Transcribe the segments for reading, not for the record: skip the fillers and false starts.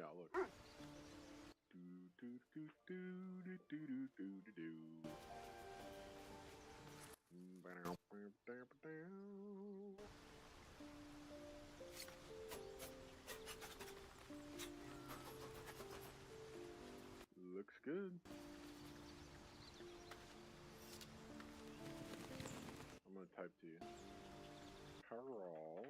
Yeah, look. Do, do, do, do, do, do, do, do, do, do. Looks good. I'm gonna type to you. Carol.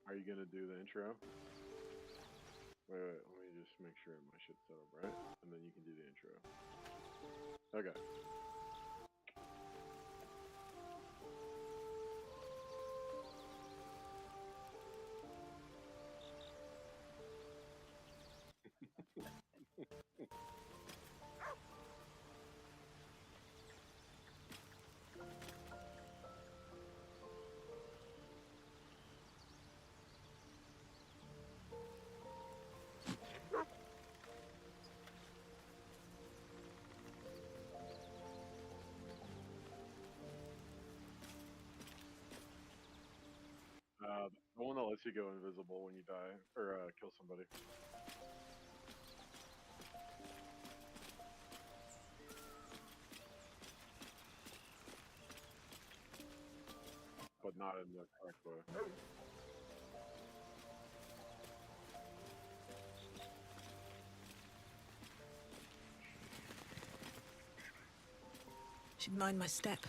Are you gonna do the intro? Wait, let me just make sure my shit's set up right, and then you can do the intro. Okay. The one that lets you go invisible when you die or kill somebody. But not in the correct way. Should mind my step.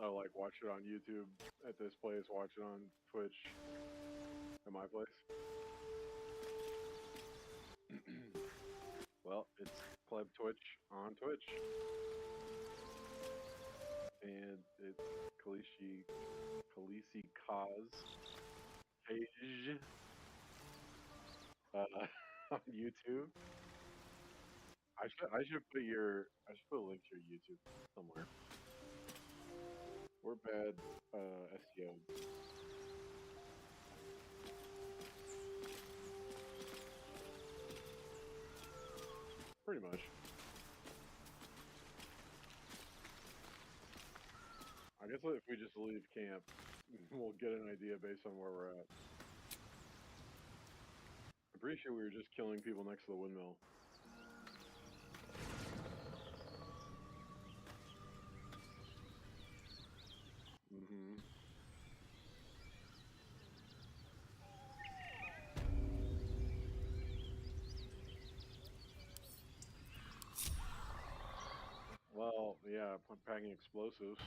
Oh, like watch it on YouTube at this place, watch it on Twitch at my place. Well, it's Pleb Twitch on Twitch. And it's Khaleesi Kaz page on YouTube. I should put a link to your YouTube somewhere. We're bad SEO. Pretty much. I guess if we just leave camp, we'll get an idea based on where we're at. I'm pretty sure we were just killing people next to the windmill. Well, yeah, packing explosives.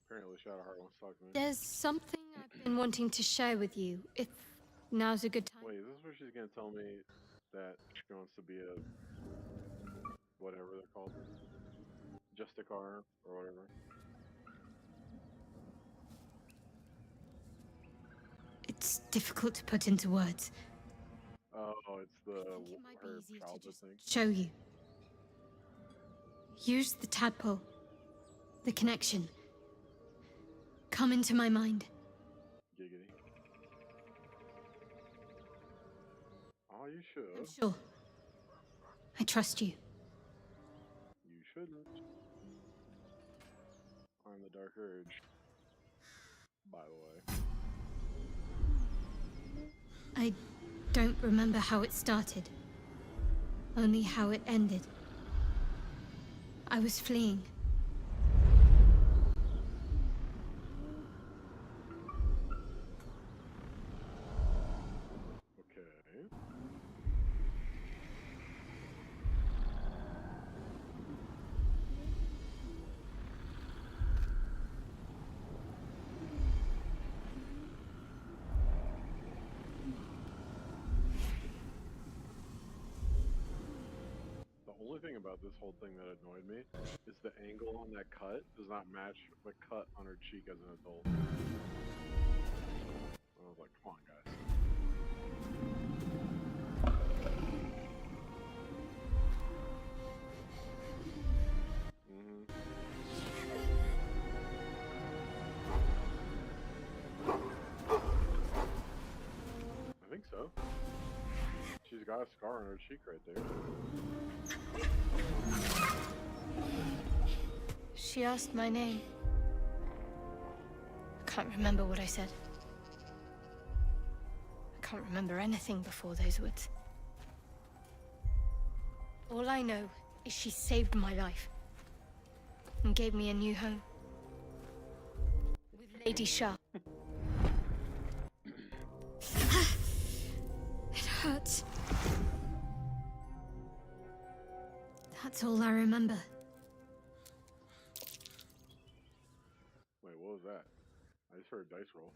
Apparently Shadowheart wants to talk to me. There's something I've been wanting to share with you, if now's a good time. Wait, is this where she's gonna tell me that she wants to be a whatever they're called? Just a car or whatever. It's difficult to put into words. Oh, it's I the think it might be her easier to childhood just thing. show you. Use the tadpole. The connection. Come into my mind. Giggity. Oh, you should. I'm sure. I trust you. You shouldn't. I'm the Dark Urge. By the way. I don't remember how it started. Only how it ended. I was fleeing. Okay. The only thing about this whole thing that annoyed me is the angle on that cut does not match the cut on her cheek as an adult. I was like, come on, guys. so. She's got a scar on her cheek right there. She asked my name. I can't remember what I said. I can't remember anything before those words. All I know is she saved my life and gave me a new home with Lady Shah. It hurts. That's all I remember. Wait, what was that? I just heard a dice roll.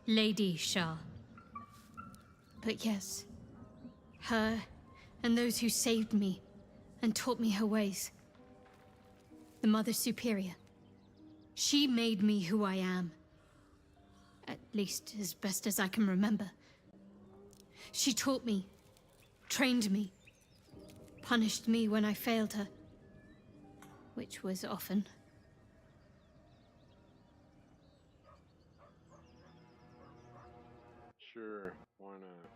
Lady Shah. But yes, her and those who saved me and taught me her ways. The Mother Superior. She made me who I am. At least as best as I can remember. She taught me, trained me, punished me when I failed her, which was often. Sure, why not?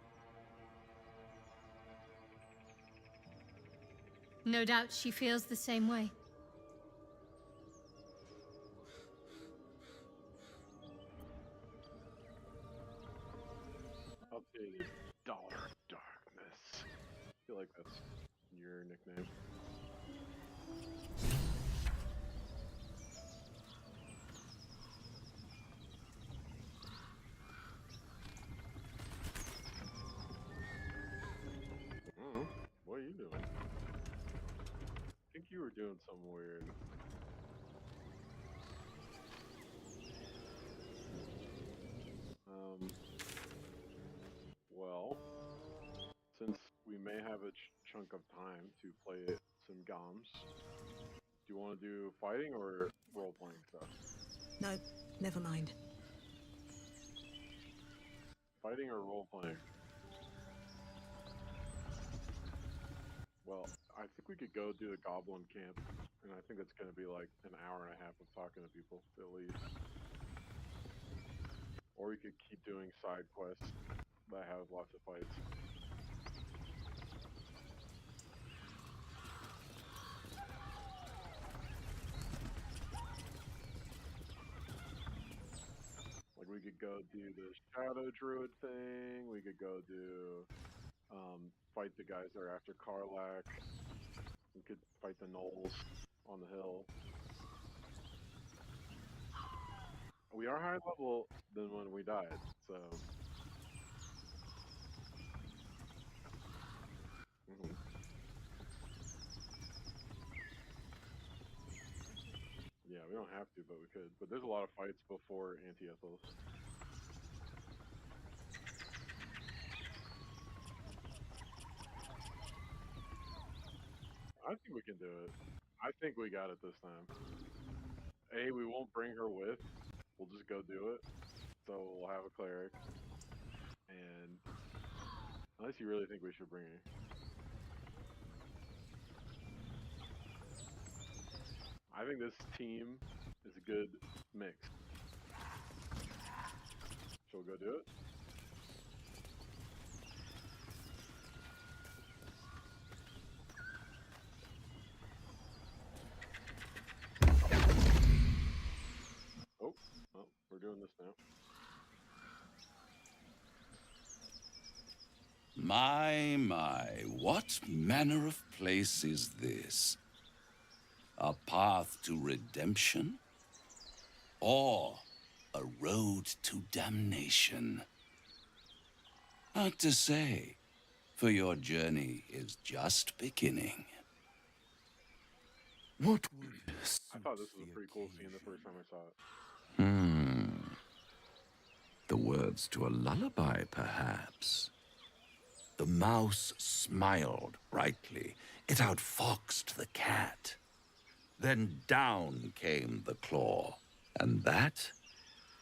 No doubt she feels the same way. Updated Dollar of Darkness. I feel like that's your nickname. What are you doing? I think you were doing something weird. Well, since we may have a chunk of time to play some GOMs, do you want to do fighting or role-playing stuff? No, never mind. Fighting or role-playing? Well, I think we could go do the Goblin Camp, and I think it's going to be like an hour and a half of talking to people, at least. Or we could keep doing side quests that have lots of fights. Like we could go do the Shadow Druid thing, we could go do, fight the guys that are after Karlach, we could fight the gnolls on the hill. We are higher level than when we died, so... Yeah, we don't have to, but we could. But there's a lot of fights before Anti-Ethos. I think we can do it. I think we got it this time. We won't bring her with. We'll just go do it. So we'll have a cleric. And unless you really think we should bring her. I think this team is a good mix. So we'll go do it. Oh, we're doing this now. My, what manner of place is this? A path to redemption? Or a road to damnation? Hard to say, for your journey is just beginning. What would I thought this was a pretty cool scene the first time I saw it. The words to a lullaby, perhaps? The mouse smiled brightly. It outfoxed the cat. Then down came the claw. And that,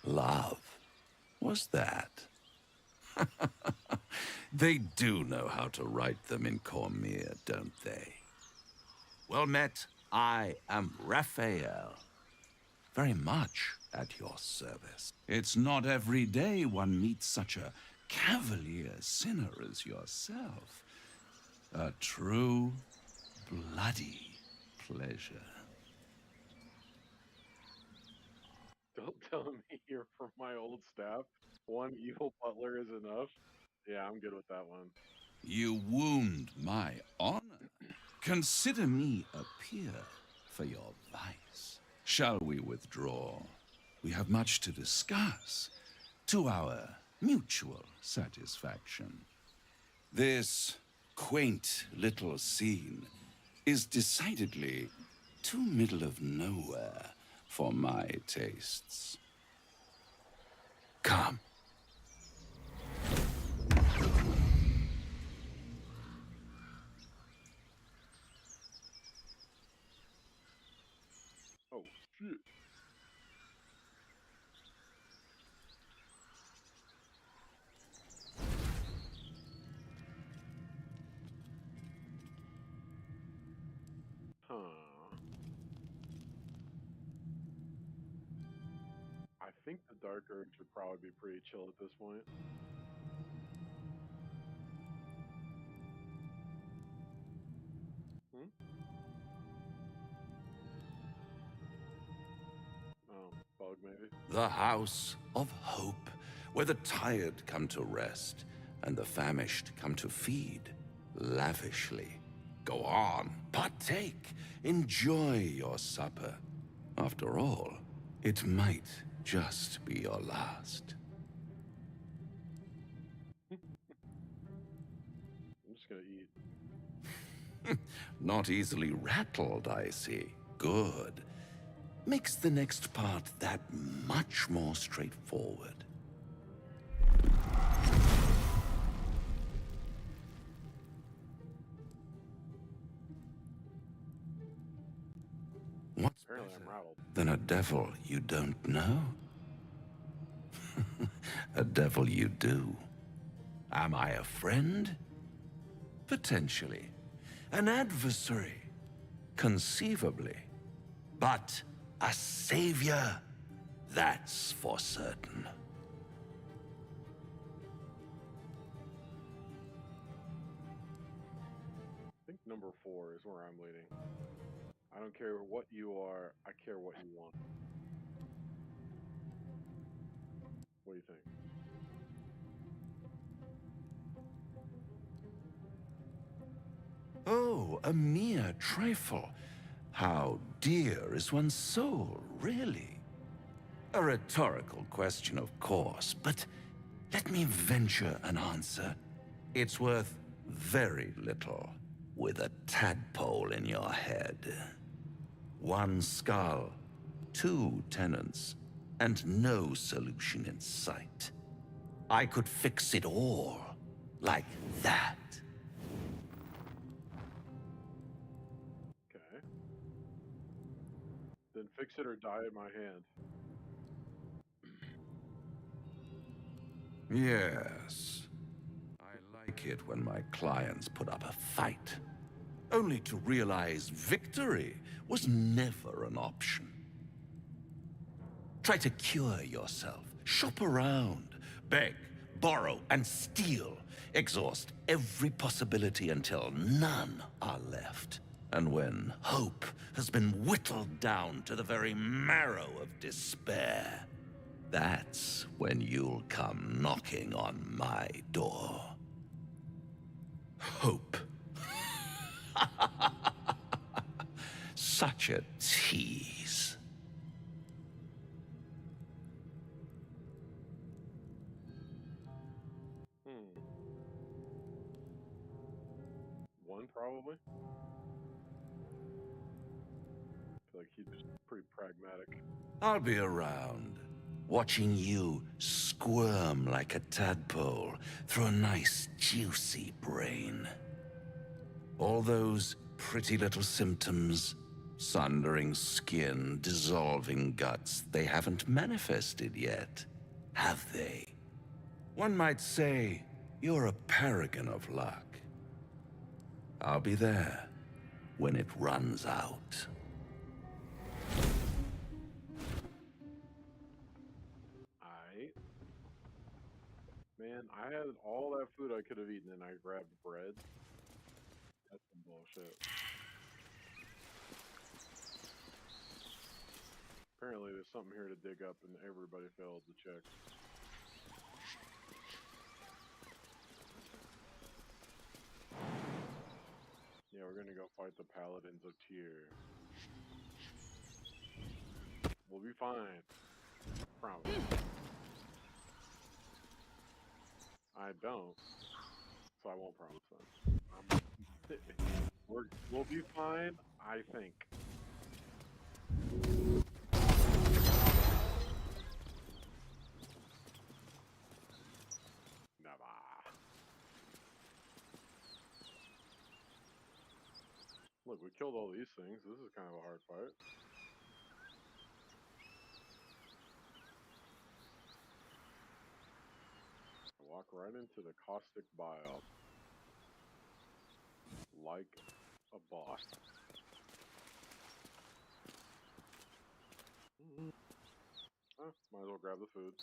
love, was that. They do know how to write them in Cormier, don't they? Well met, I am Raphael. very much at your service. It's not every day one meets such a cavalier sinner as yourself. A true, bloody pleasure. Don't tell me you're from my old staff. One evil butler is enough. Yeah, I'm good with that one. You wound my honor. Consider me a peer for your vice. Shall we withdraw? We have much to discuss, to our mutual satisfaction. This quaint little scene is decidedly too middle of nowhere for my tastes. Come. Oh, shit. Huh. I think the Dark Urge would probably be pretty chill at this point. Hmm? Oh, bug maybe? The house of hope, where the tired come to rest and the famished come to feed lavishly. Go on, partake, enjoy your supper. After all, it might just be your last. I'm just gonna eat. Not easily rattled, I see. Good. Makes the next part that much more straightforward. What's Apparently I'm better rattled. than a devil you don't know? A devil you do. Am I a friend? Potentially. An adversary? Conceivably. But a savior? That's for certain. I think number 4 is where I'm leading. I don't care what you are, I care what you want. What do you think? Oh, a mere trifle. How dear is one's soul, really? A rhetorical question, of course, but let me venture an answer. It's worth very little with a tadpole in your head. One skull, 2 tenants, and no solution in sight. I could fix it all, like that. Okay. Then fix it or die in my hand. Yes. I like it when my clients put up a fight, only to realize victory was never an option. Try to cure yourself, shop around, beg, borrow, and steal. Exhaust every possibility until none are left. And when hope has been whittled down to the very marrow of despair, that's when you'll come knocking on my door. Hope. Such a tease. One probably. I feel like he's just pretty pragmatic. I'll be around, watching you squirm like a tadpole through a nice, juicy brain. All those pretty little symptoms, sundering skin, dissolving guts, they haven't manifested yet, have they? One might say you're a paragon of luck. I'll be there when it runs out. Right? Man, I had all that food I could have eaten and I grabbed bread. That's some bullshit. Apparently there's something here to dig up and everybody failed to check. Yeah, we're gonna go fight the Paladins of Tyr. We'll be fine. Promise. I don't, so I won't promise that. We'll be fine, I think. Never. Look, we killed all these things. This is kind of a hard fight. I walk right into the caustic bile. Like a boss. Might as well grab the food.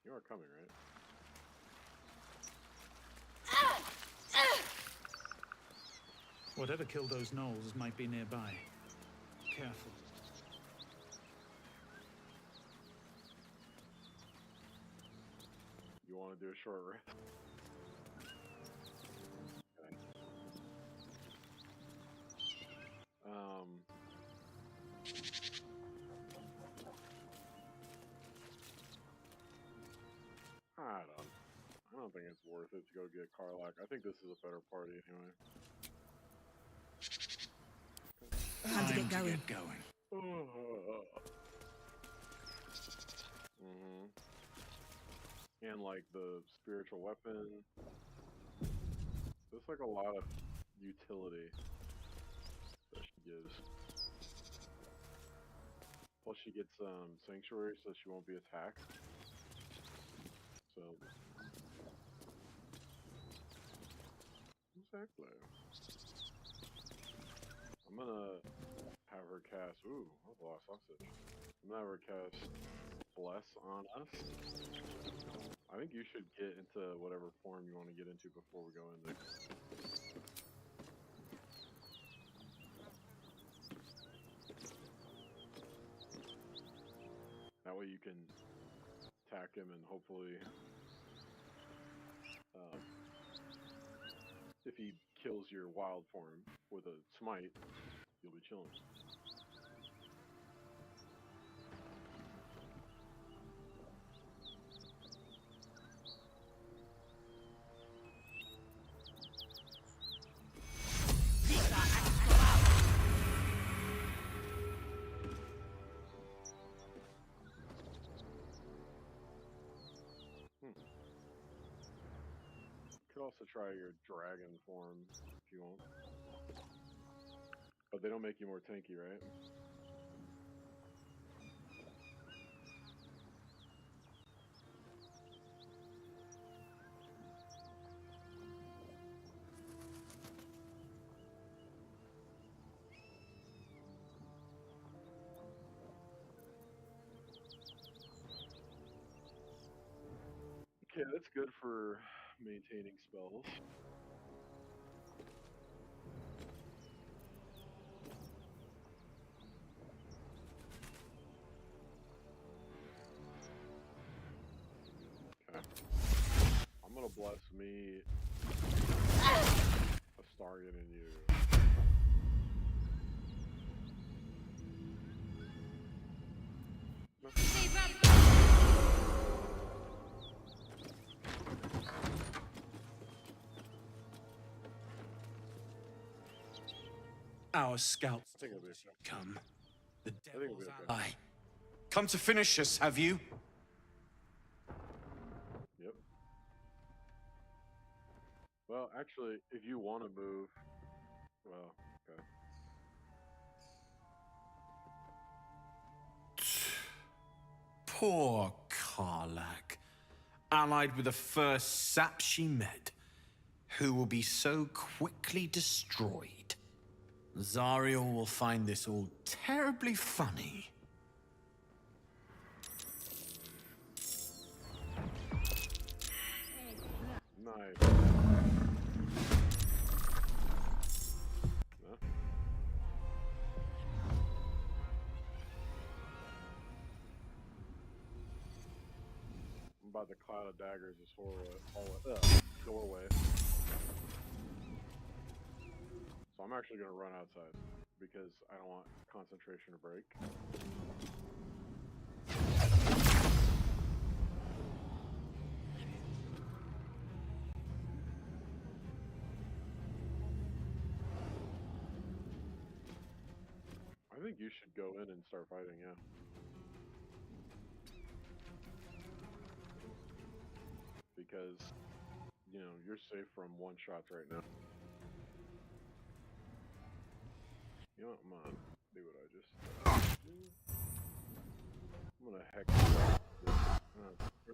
You are coming, right? Whatever killed those gnolls might be nearby. Careful. You want to do a short rest? Okay. I don't think it's worth it to go get Karlach. I think this is a better party anyway. Time to get going. And like the spiritual weapon. There's like a lot of utility that she gives. Plus she gets sanctuary so she won't be attacked. So exactly. I'm gonna have her cast that's a lot of sausage. I'm gonna have her cast Bless on us. I think you should get into whatever form you want to get into before we go in there. That way you can attack him and hopefully if he kills your wild form with a smite, you'll be chilling. You could also try your dragon form if you want. But they don't make you more tanky, right? Okay, that's good for maintaining spells. Okay. I'm gonna bless me a Stargate in you. Our scouts I think it'll be okay. come. The think it'll devil's be okay. ally. Come to finish us, have you? Yep. Well, actually, if you want to move, well, okay. Poor Karlach, allied with the first sap she met, who will be so quickly destroyed. Zariel will find this all terribly funny. Nice. No? I'm about the cloud of daggers this doorway. So I'm actually gonna run outside because I don't want concentration to break. I think you should go in and start fighting, yeah. Because, you know, you're safe from one-shots right now. You know what, I'm gonna do what I just did. I'm gonna hex this.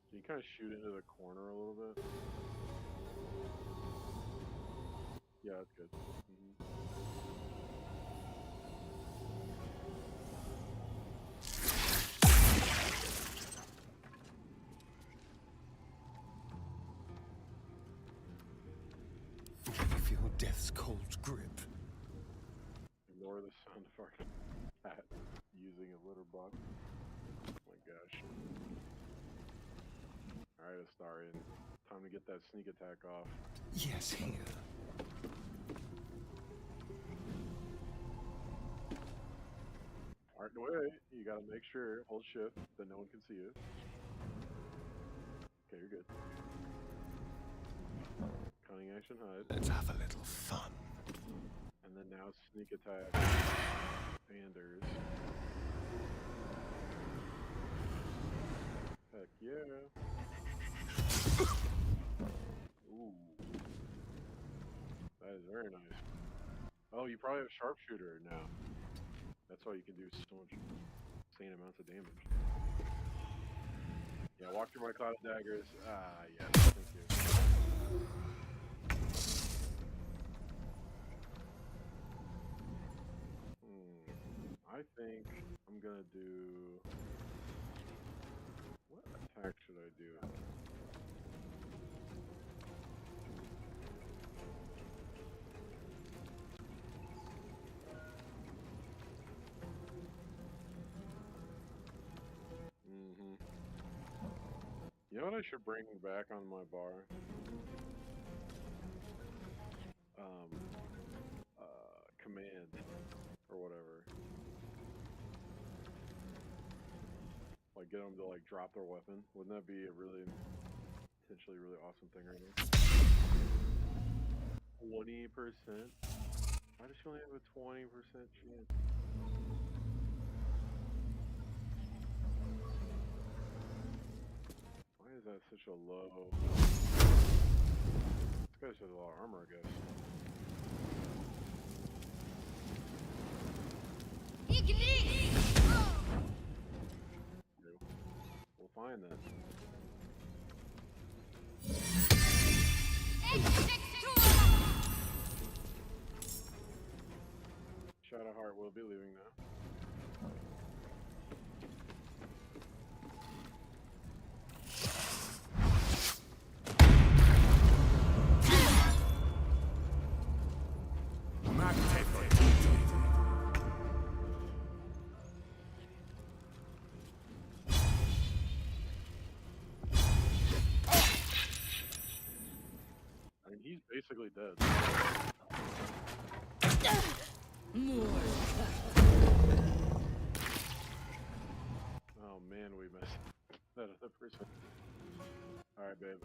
Can you kind of shoot into the corner a little bit? Yeah, that's good. Feel death's cold grip. Ignore the sound of our cat using a litter box. Oh my gosh. Alright, Astarion. Time to get that sneak attack off. Yes, here. Alright, wait. You gotta make sure, hold shift, that no one can see you. Okay, you're good. Cunning action hide. Let's have a little fun. And then now sneak attack. Anders. Heck yeah. Ooh. That is very nice. Oh, you probably have sharpshooter now. That's why you can do so much insane amounts of damage. Yeah, walk through my cloud of daggers. Ah, yes, thank you. I think I'm gonna do... What attack should I do? You know what I should bring back on my bar? Command or whatever. Like get them to like drop their weapon. Wouldn't that be a really potentially really awesome thing right now? 20%? Why does she only have a 20% chance? Why is that such a low? This guy just has a lot of armor, I guess. We'll find that. Shadowheart will be leaving now. I mean, he's basically dead. Oh man, we missed that other person. Alright, babe.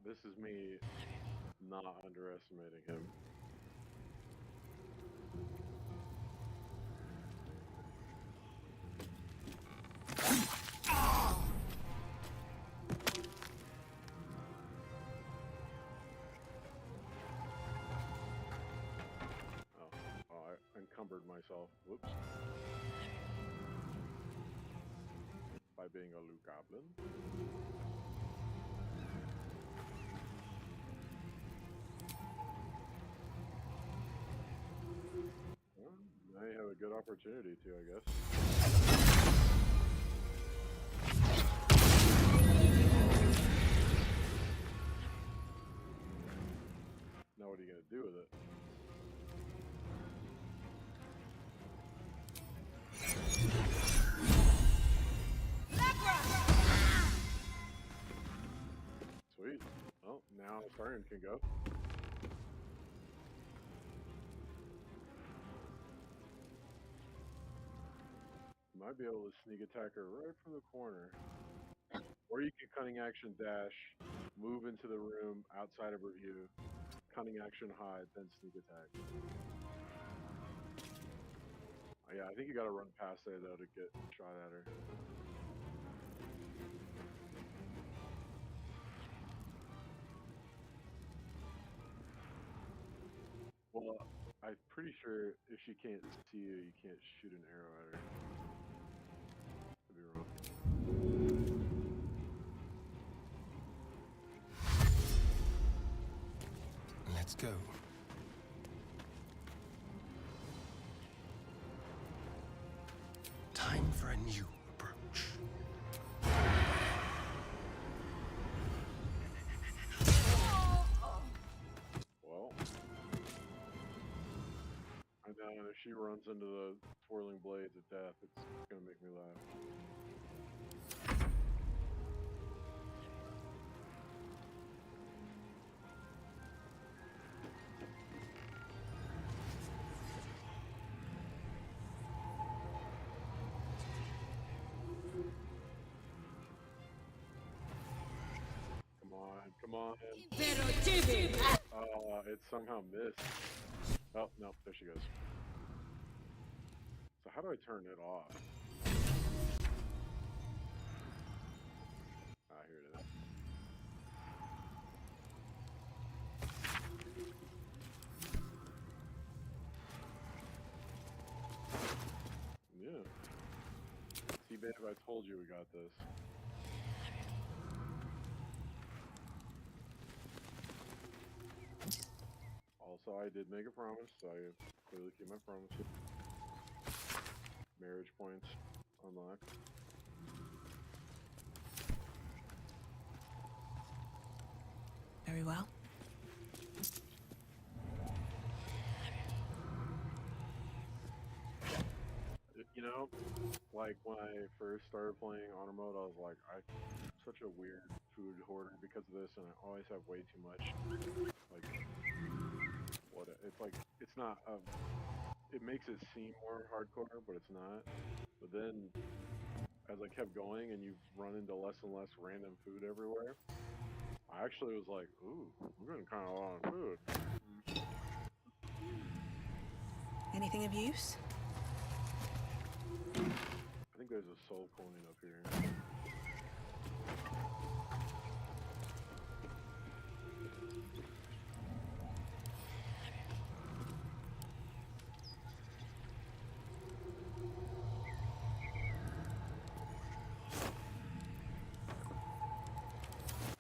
This is me not underestimating him. Oh, I encumbered myself. Whoops. By being a loot goblin. Well, now you have a good opportunity to, I guess. Now what are you gonna do with it? Sweet. Well, now Siren can go. Might be able to sneak attack her right from the corner. Or you can cunning action dash, move into the room outside of her view, cunning action hide, then sneak attack. Yeah, I think you gotta run past there though to get shot at her. Well, I'm pretty sure if she can't see you, you can't shoot an arrow at her. Could be wrong. Let's go. Time for a new approach. Well, I know if she runs into the swirling blades of death, it's gonna make me laugh. Come on. It somehow missed. Oh, no, there she goes. So how do I turn it off? Ah, here it is. Yeah. See, babe, I told you we got this. Also, I did make a promise, so I clearly keep my promise. Marriage points unlocked. Very well. You know, like when I first started playing honor mode, I was like, I'm such a weird food hoarder because of this, and I always have way too much. Like, what? It's like, it's not. It makes it seem more hardcore, but it's not. But then, as I kept going, and you run into less and less random food everywhere, I actually was like, ooh, I'm getting kind of low on food. Anything of use? I think there's a soul coin up here.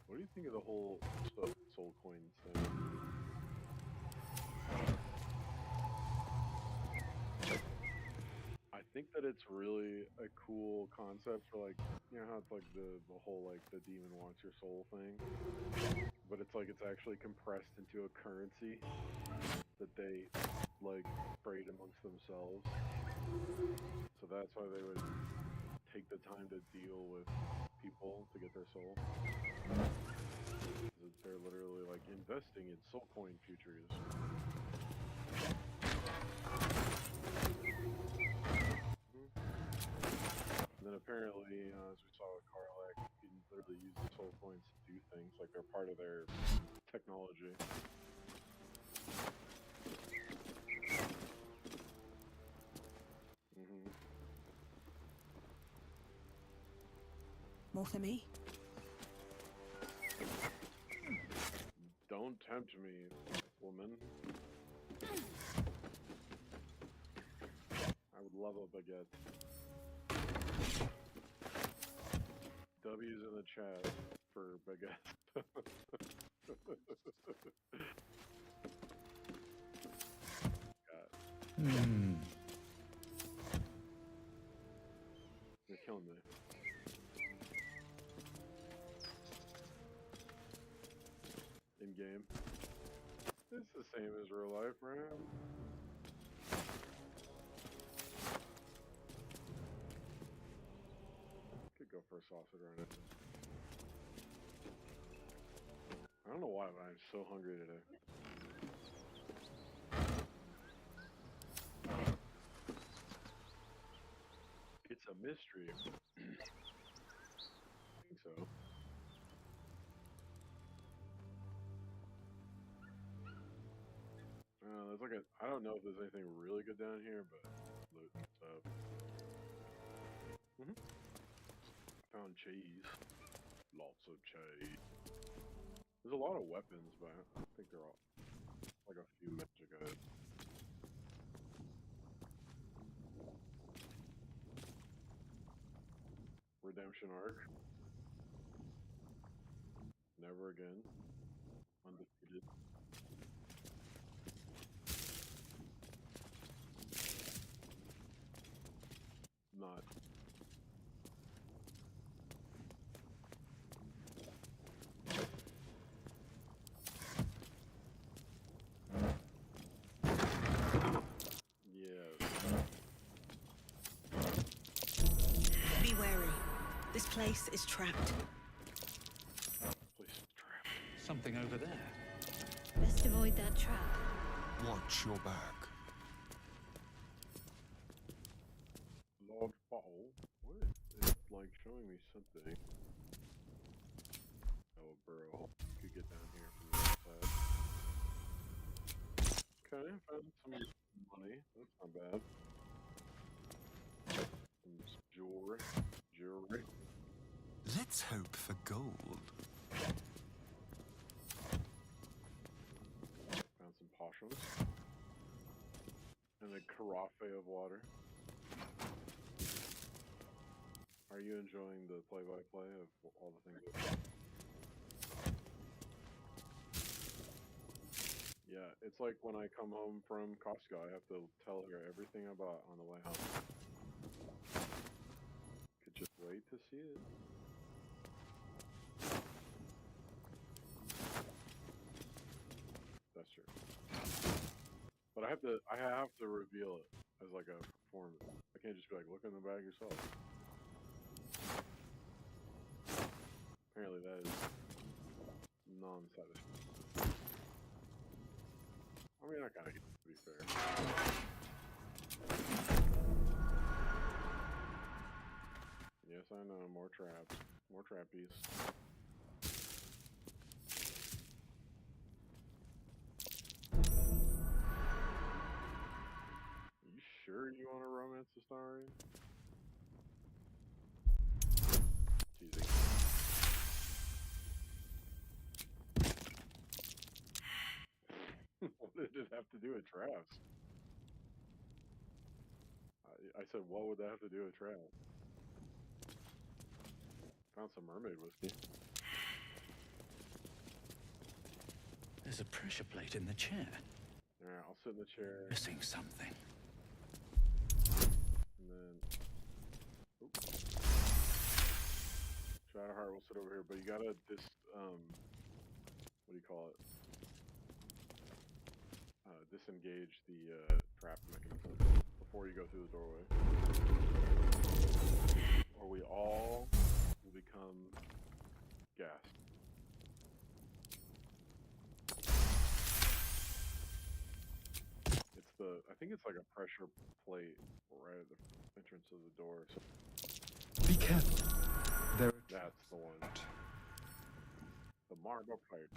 What do you think of the whole soul coins thing? I think that it's really a cool concept for, like, you know how it's like the whole like the demon wants your soul thing, but it's like it's actually compressed into a currency that they like trade amongst themselves. So that's why they would take the time to deal with people to get their soul. They're literally like investing in soul coin futures. And then apparently, as we saw with Karlach, you can literally use the soul coins to do things, like they're part of their technology. More for me? Don't tempt me, woman. Love a baguette. W's in the chat for baguette. God. You're killing me. In game. It's the same as real life, right? Could go for a sausage right now. I don't know why, but I'm so hungry today. It's a mystery. I think so. There's like I don't know if there's anything really good down here, but loot stuff. Found cheese. Lots of cheese. There's a lot of weapons, but I think they're all like a few magic items. Redemption arc. Never again. Undefeated. Not. Yes. Be wary. This place is trapped. Place is trapped. Something over there. Best avoid that trap. Watch your back. Log bottle? What? It's like showing me something. Oh, bro. Could get down here from the other side. Okay, found some money. That's not bad. Some jewelry. Jewelry. Let's hope for gold. Found some potions. And a carafe of water. Are you enjoying the play-by-play of all the things? Yeah, it's like when I come home from Costco, I have to tell her everything I bought on the way home. Could just wait to see it. That's true. But I have to reveal it as like a performance. I can't just be like, look in the bag yourself. Apparently that is non-satisfying. I mean, I kind of get it, to be fair. Yes, I know. More traps. More trappies. You sure you want to romance the story? Teasing. What did it have to do with traps? I said, what would that have to do with traps? Found some mermaid whiskey. There's a pressure plate in the chair. Alright, I'll sit in the chair. Missing something. And then... Oops. Shadowheart will sit over here, but you gotta what do you call it? Disengage the trap mechanism before you go through the doorway. Or we all will become gassed. I think it's like a pressure plate right at the entrance of the door. So Be careful. that's the one. The marble plate.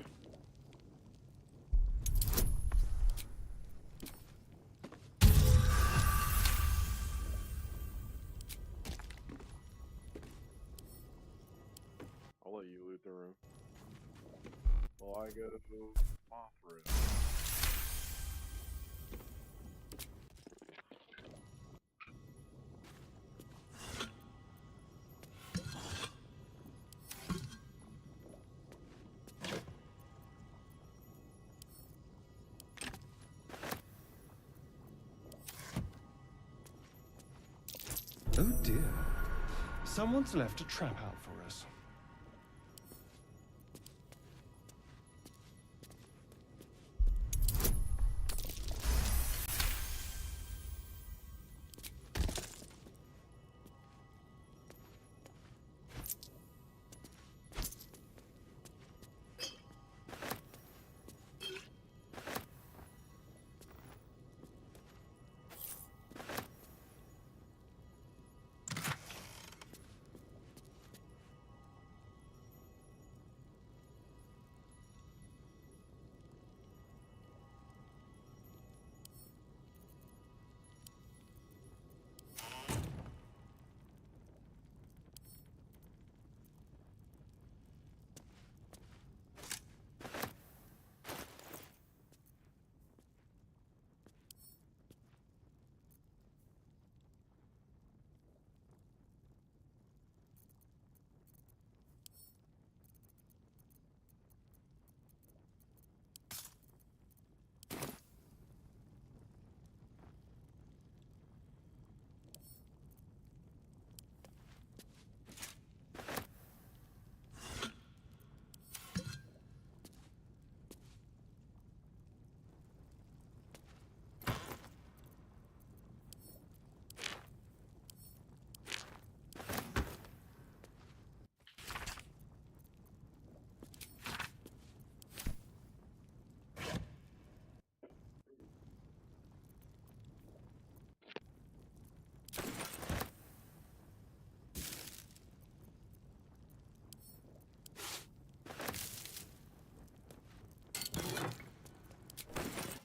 I'll let you loot the room. Well, I go off room. Oh dear. Someone's left a trap out for us.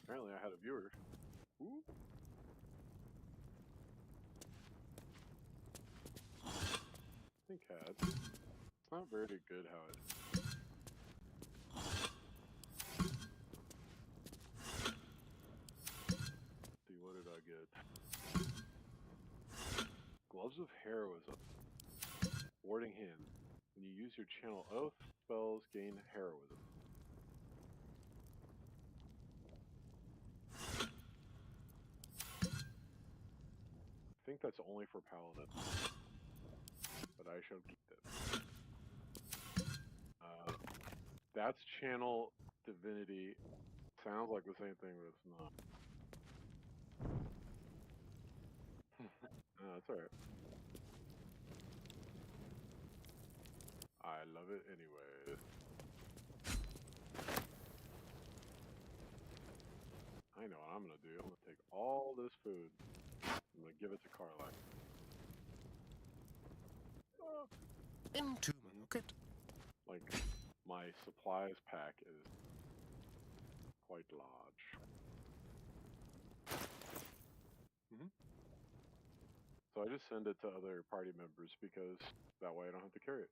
Apparently I had a viewer. Ooh. I think had. It's not very good how it. See, what did I get? Gloves of Heroism. Warding Hand. When you use your channel oath, spells gain heroism. I think that's only for Paladin. But I shall keep it. That's channel divinity. Sounds like the same thing, but it's not. No, that's alright. I love it anyway. I know what I'm gonna do. I'm gonna take all this food. I'm gonna give it to Carla. Into my pocket. Like, my supplies pack is quite large. So I just send it to other party members because that way I don't have to carry it.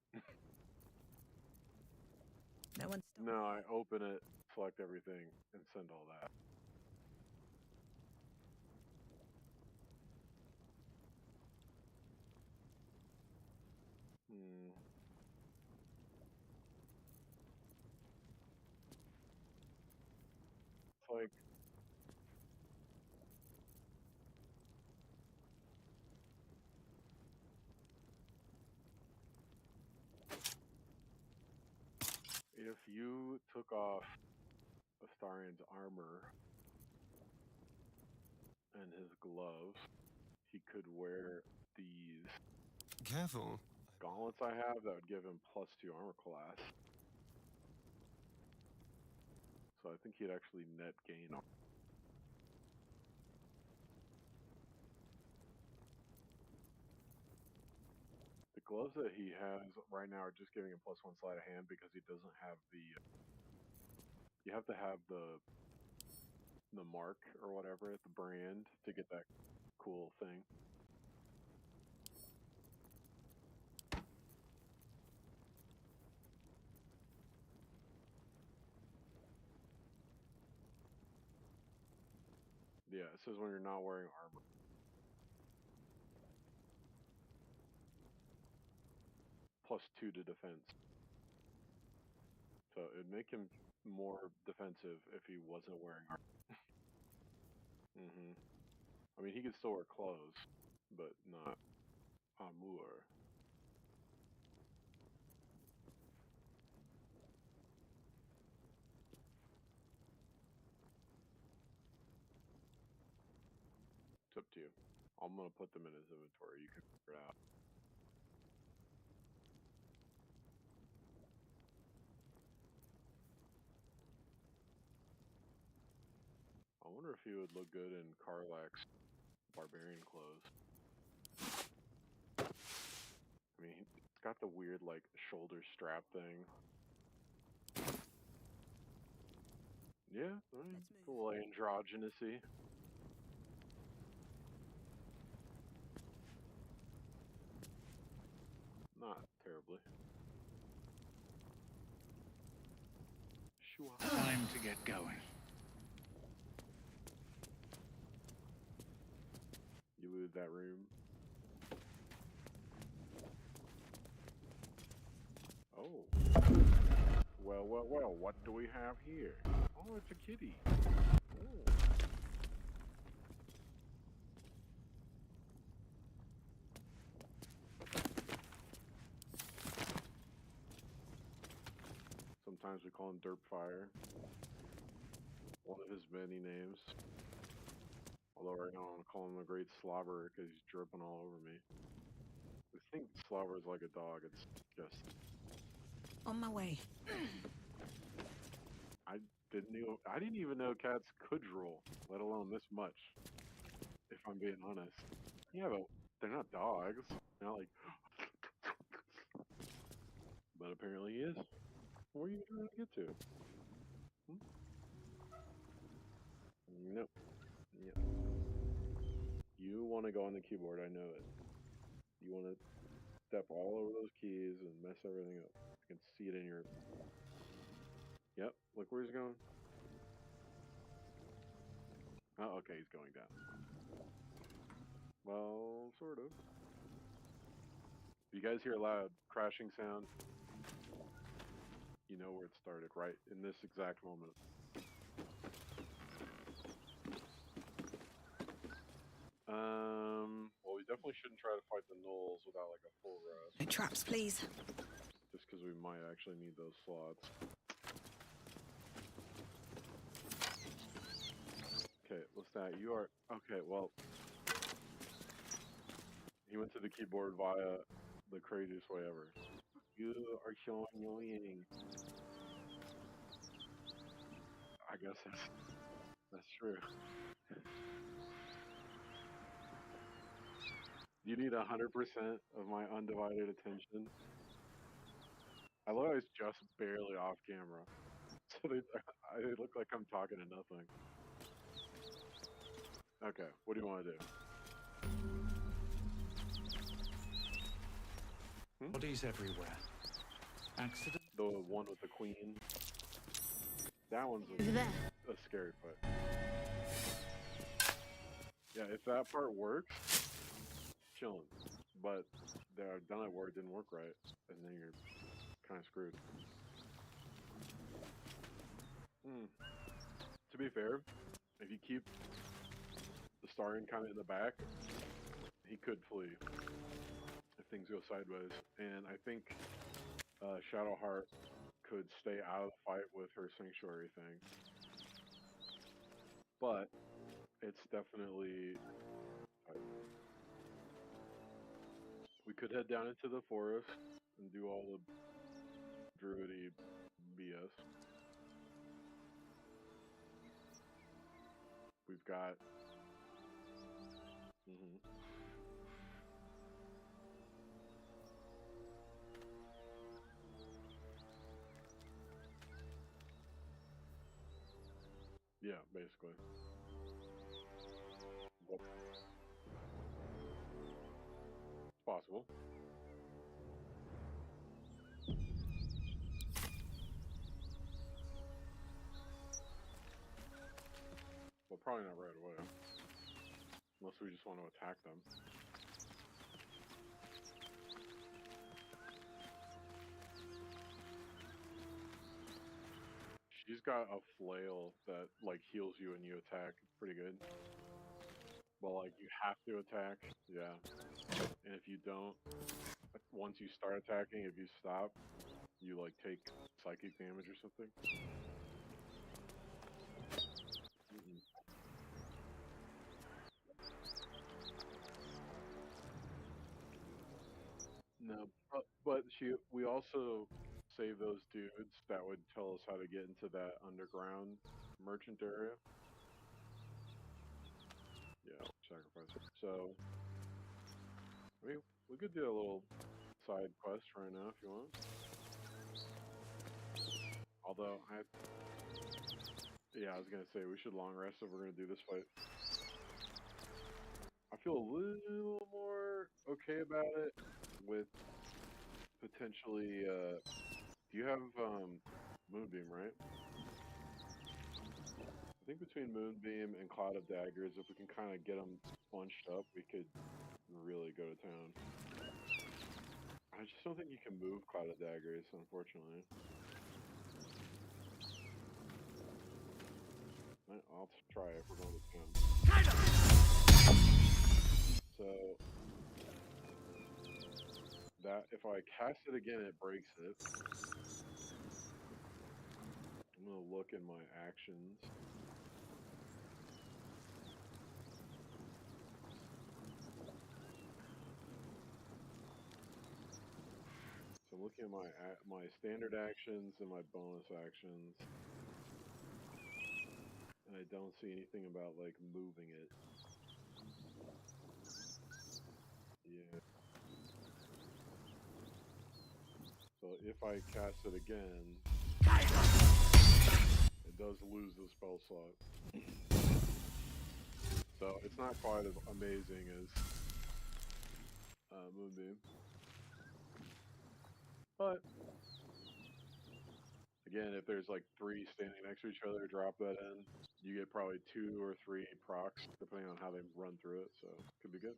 No one's stopping. No, I open it, select everything, and send all that. It's like, if you took off Astarian's armor and his gloves, he could wear these Careful. gauntlets I have that would give him +2 armor class. So I think he'd actually net gain on. The gloves that he has right now are just giving him +1 sleight of hand because he doesn't have the. You have to have the mark or whatever, the brand, to get that cool thing. Yeah, it says when you're not wearing armor. +2 to defense. So it'd make him more defensive if he wasn't wearing armor. I mean, he could still wear clothes, but not Amour. It's up to you. I'm gonna put them in his inventory. You can figure it out. I wonder if he would look good in Karlak's barbarian clothes. I mean, it's got the weird, like, shoulder strap thing. Yeah, I mean, it's a little androgynous-y. Not terribly. Sure. Time to get going. You looted that room. Oh. Well, what do we have here? Oh, it's a kitty. Oh. Sometimes we call him Derpfire. One of his many names. Although right now I want to call him the Great Slobber because he's dripping all over me. I think Slobber is like a dog. It's just... On my way. I didn't even know cats could drool, let alone this much. If I'm being honest. Yeah, but they're not dogs. They're not like... But apparently he is. Where are you trying to get to? Nope. Yeah. You want to go on the keyboard, I know it. You want to step all over those keys and mess everything up. I can see it in your... Yep, look where he's going. Oh, okay, he's going down. Well, sort of. If you guys hear a loud crashing sound, you know where it started, right? In this exact moment. Well, we definitely shouldn't try to fight the gnolls without like a full rest. No traps, please. Just because we might actually need those slots. Okay, what's that? You are... Okay, well... He went to the keyboard via the craziest way ever. You are so annoying. I guess that's true. You need 100% of my undivided attention. I love how it's just barely off camera. So they look like I'm talking to nothing. Okay, what do you want to do? Bodies everywhere. Accident. The one with the queen? That one's Over there. a scary fight. Yeah, if that part works, chilling. But the done it where it didn't work right, and then you're kind of screwed. To be fair, if you keep the Starion kind of in the back, he could flee if things go sideways. And I think Shadowheart could stay out of the fight with her sanctuary thing. But it's definitely... We could head down into the forest and do all the druidy BS. We've got... Yeah, basically. Well, it's possible. Well, probably not right away. Unless we just want to attack them. She's got a flail that, like, heals you and you attack. Pretty good. Well, like you have to attack, yeah. And if you don't, once you start attacking, if you stop, you like take psychic damage or something. Mm-mm. No, but we also save those dudes that would tell us how to get into that underground merchant area. Yeah, sacrifice. So, I mean, we could do a little side quest right now if you want. Although yeah, I was gonna say we should long rest if we're gonna do this fight. I feel a little more okay about it with potentially. Do you have Moonbeam, right? I think between Moonbeam and Cloud of Daggers, if we can kind of get them bunched up, we could really go to town. I just don't think you can move Cloud of Daggers, unfortunately. I'll try if we're going to town. So that if I cast it again, it breaks it. I'm gonna look in my actions. So I'm looking at my standard actions and my bonus actions, and I don't see anything about like moving it. Yeah. So if I cast it again, it does lose the spell slot. So it's not quite as amazing as Moonbeam. But again, if there's like 3 standing next to each other, drop that in. You get probably 2 or 3 procs, depending on how they run through it. So could be good.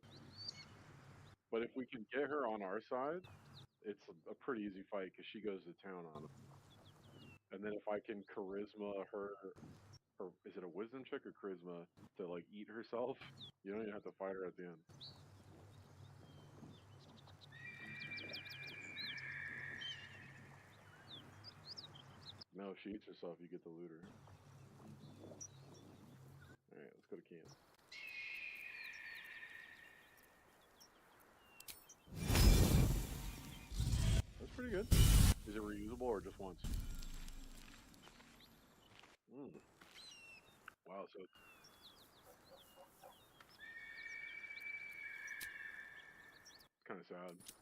But if we can get her on our side, it's a pretty easy fight because she goes to town on him. And then if I can charisma her, or is it a wisdom check or charisma to like eat herself? You don't even have to fight her at the end. No, if she eats herself, you get the looter. Alright, let's go to camp. That's pretty good. Is it reusable or just once? Wow, so it's kind of sad. It's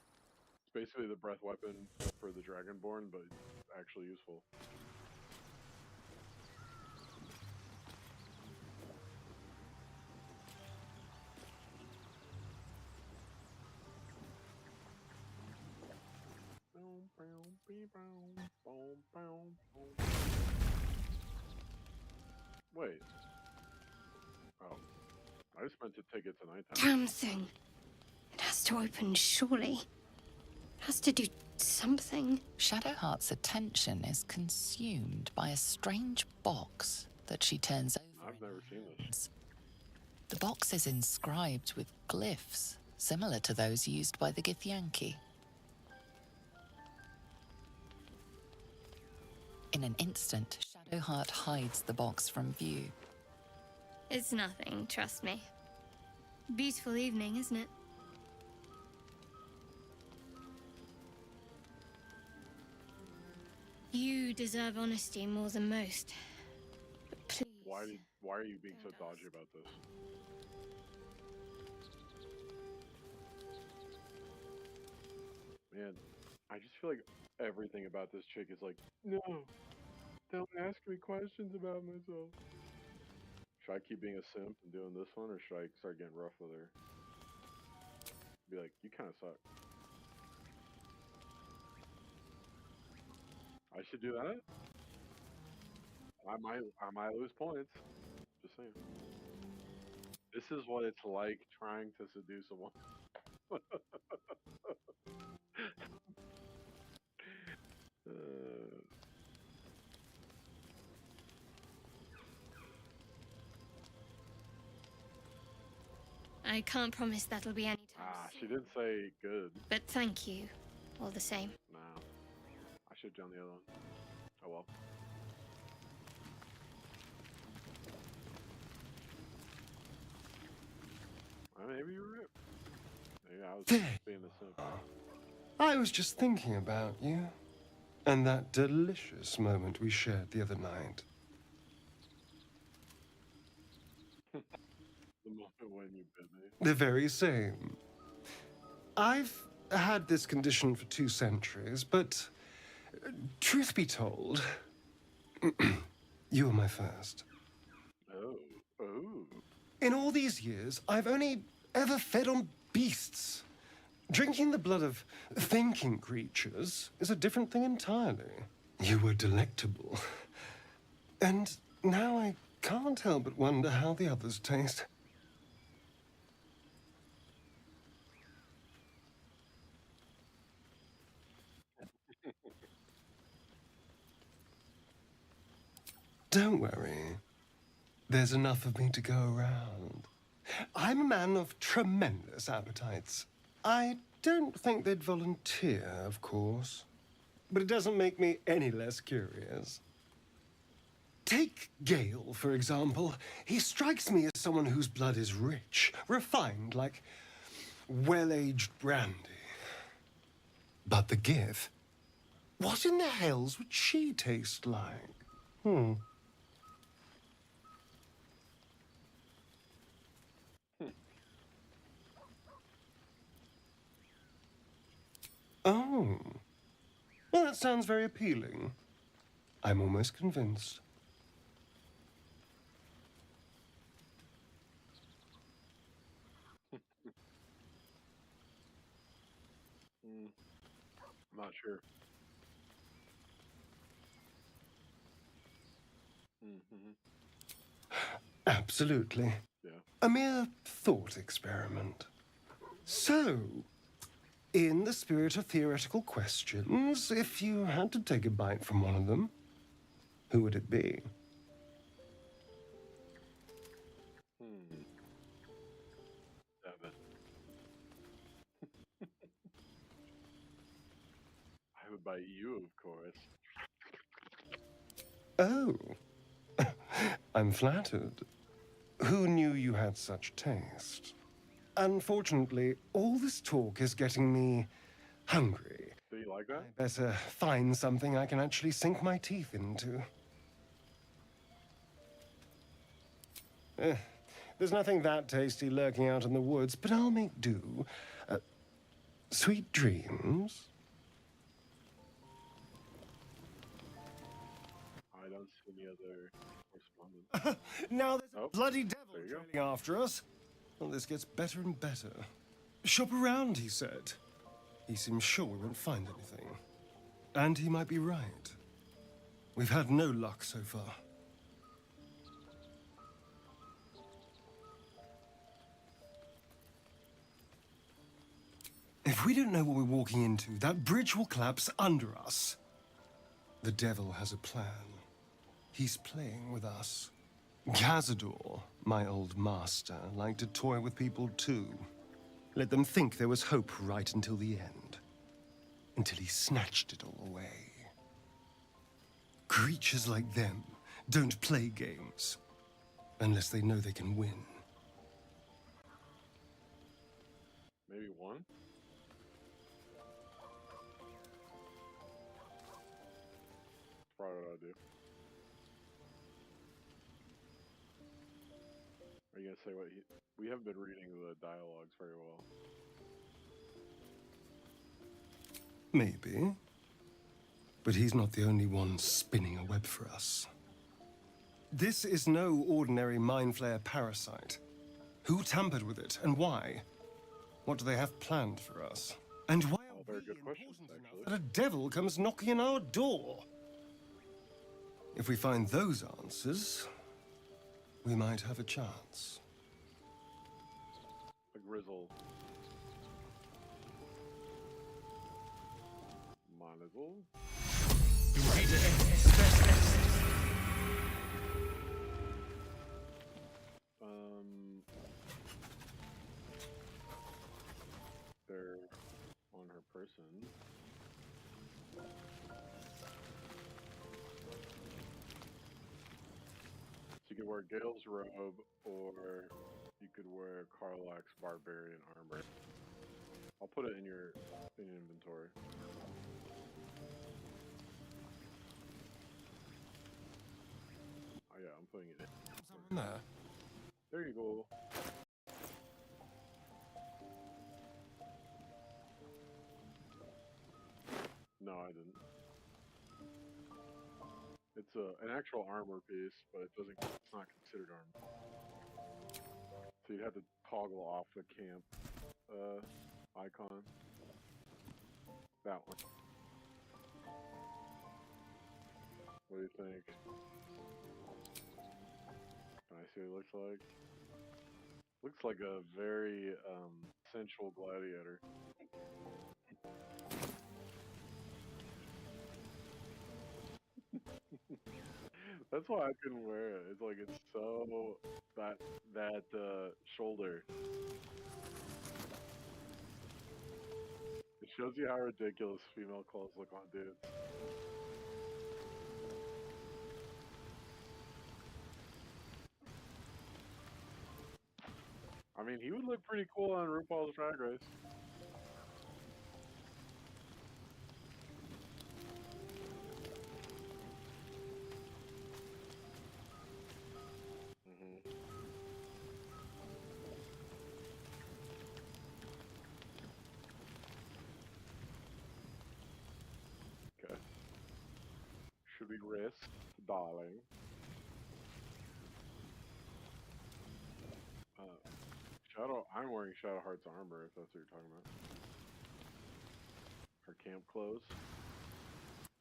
basically the breath weapon for the Dragonborn, but actually useful. Wait. Oh. I just meant to take it to nighttime. Damn thing. It has to open, surely. It has to do something. Shadowheart's attention is consumed by a strange box that she turns over. I've never seen this. The box is inscribed with glyphs similar to those used by the Githyanki. In an instant, Shadowheart hides the box from view. It's nothing, trust me. Beautiful evening, isn't it? You deserve honesty more than most. But please. Why are you being so dodgy about this? Man, I just feel like everything about this chick is like, no, don't ask me questions about myself. Should I keep being a simp and doing this one, or should I start getting rough with her? Be like, you kind of suck. I should do that? I might lose points. Just saying. This is what it's like trying to seduce a woman. I can't promise that'll be anytime She soon. did say good. But thank you, all the same. Nah. I should have done the other one. Oh well. Maybe you were right. Maybe I was There being a simp. I was just thinking about you. And that delicious moment we shared the other night. The moment when you bit me. The very same. I've had this condition for 2 centuries, but truth be told, you were my first. Oh. Oh. In all these years, I've only ever fed on beasts. Drinking the blood of thinking creatures is a different thing entirely. You were delectable. And now I can't help but wonder how the others taste. Don't worry. There's enough of me to go around. I'm a man of tremendous appetites. I don't think they'd volunteer, of course. But it doesn't make me any less curious. Take Gale, for example. He strikes me as someone whose blood is rich, refined, like well-aged brandy. But the Gith? What in the hells would she taste like? Oh. Well, that sounds very appealing. I'm almost convinced. I'm not sure. Absolutely. Yeah. A mere thought experiment. So, in the spirit of theoretical questions, if you had to take a bite from one of them, who would it be? Seven. I would bite you, of course. Oh. I'm flattered. Who knew you had such taste? Unfortunately, all this talk is getting me hungry. Do you like that? I better find something I can actually sink my teeth into. There's nothing that tasty lurking out in the woods, but I'll make do. Sweet dreams. I don't see any other correspondence. Now there's a Oh, bloody devil there you go. trailing after us. Well, this gets better and better. Shop around, he said. He seems sure we won't find anything. And he might be right. We've had no luck so far. If we don't know what we're walking into, that bridge will collapse under us. The devil has a plan. He's playing with us. Cazador, my old master, liked to toy with people too. Let them think there was hope right until the end. Until he snatched it all away. Creatures like them don't play games. Unless they know they can win. Maybe one? Probably what I do. Are you gonna say what he... We haven't been reading the dialogues very well. Maybe. But he's not the only one spinning a web for us. This is no ordinary mind flayer parasite. Who tampered with it, and why? What do they have planned for us? And why are very we good questions, important enough actually. that a devil comes knocking on our door? If we find those answers, we might have a chance. A grizzle. Monocle. person. So you could wear Gale's robe, or you could wear Karlach's barbarian armor. I'll put it in your inventory. Oh yeah, I'm putting it in. There. There you go. No, I didn't. It's an actual armor piece, but it's not considered armor. So you'd have to toggle off the camp icon. That one. What do you think? Can I see what it looks like? Looks like a very sensual gladiator. That's why I couldn't wear it. It's like it's so that shoulder. It shows you how ridiculous female clothes look on dudes. I mean, he would look pretty cool on RuPaul's Drag Race. Okay. Should we risk, darling? I'm wearing Shadowheart's armor, if that's what you're talking about. Her camp clothes.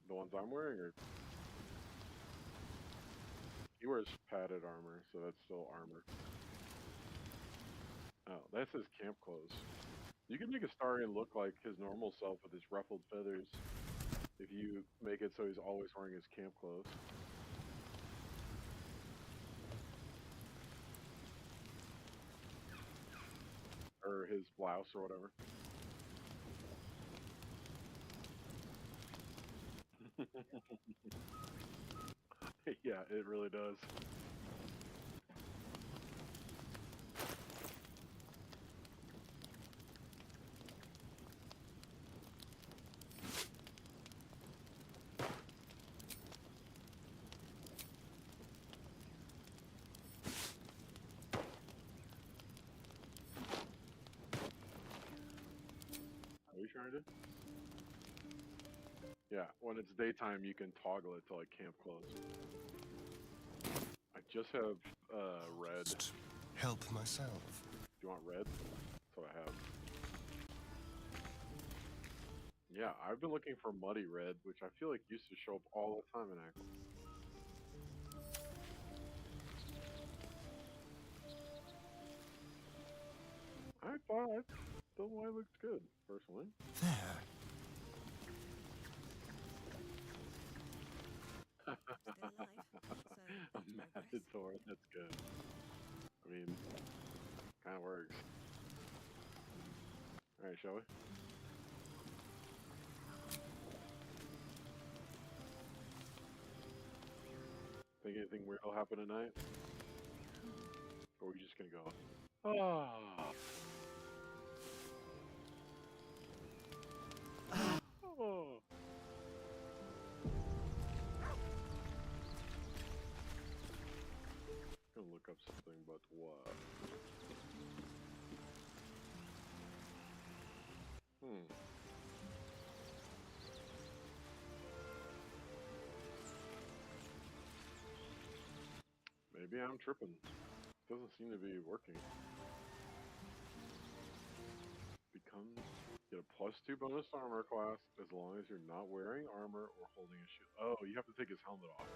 The ones I'm wearing, or he wears padded armor, so that's still armor. Oh, that's his camp clothes. You can make Astarion look like his normal self with his ruffled feathers if you make it so he's always wearing his camp clothes. Or his blouse or whatever. Yeah, it really does. Are you trying to? Yeah, when it's daytime, you can toggle it to like camp clothes. I just have red. Help myself. Do you want red? That's what I have. Yeah, I've been looking for muddy red, which I feel like used to show up all the time in Aqua. I thought the white looks good, personally. There. A matador, that's good. I mean, kind of works. Alright, shall we? Think anything weird will happen tonight? Or are we just gonna go? Ah. Oh. Gonna look up something, but what? Maybe I'm tripping. Doesn't seem to be working. Get a +2 bonus armor class as long as you're not wearing armor or holding a shield. Oh, you have to take his helmet off.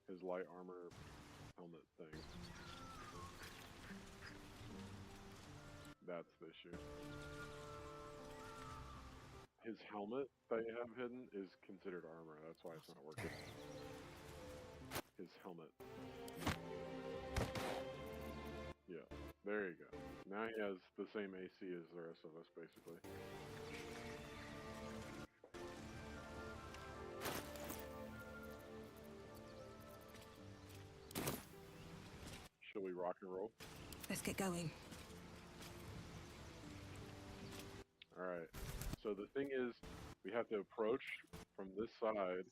His light armor helmet thing. That's the issue. His helmet that you have hidden is considered armor. That's why it's not working. His helmet. Yeah, there you go. Now he has the same AC as the rest of us, basically. Shall we rock and roll? Let's get going. All right. So the thing is, we have to approach from this side,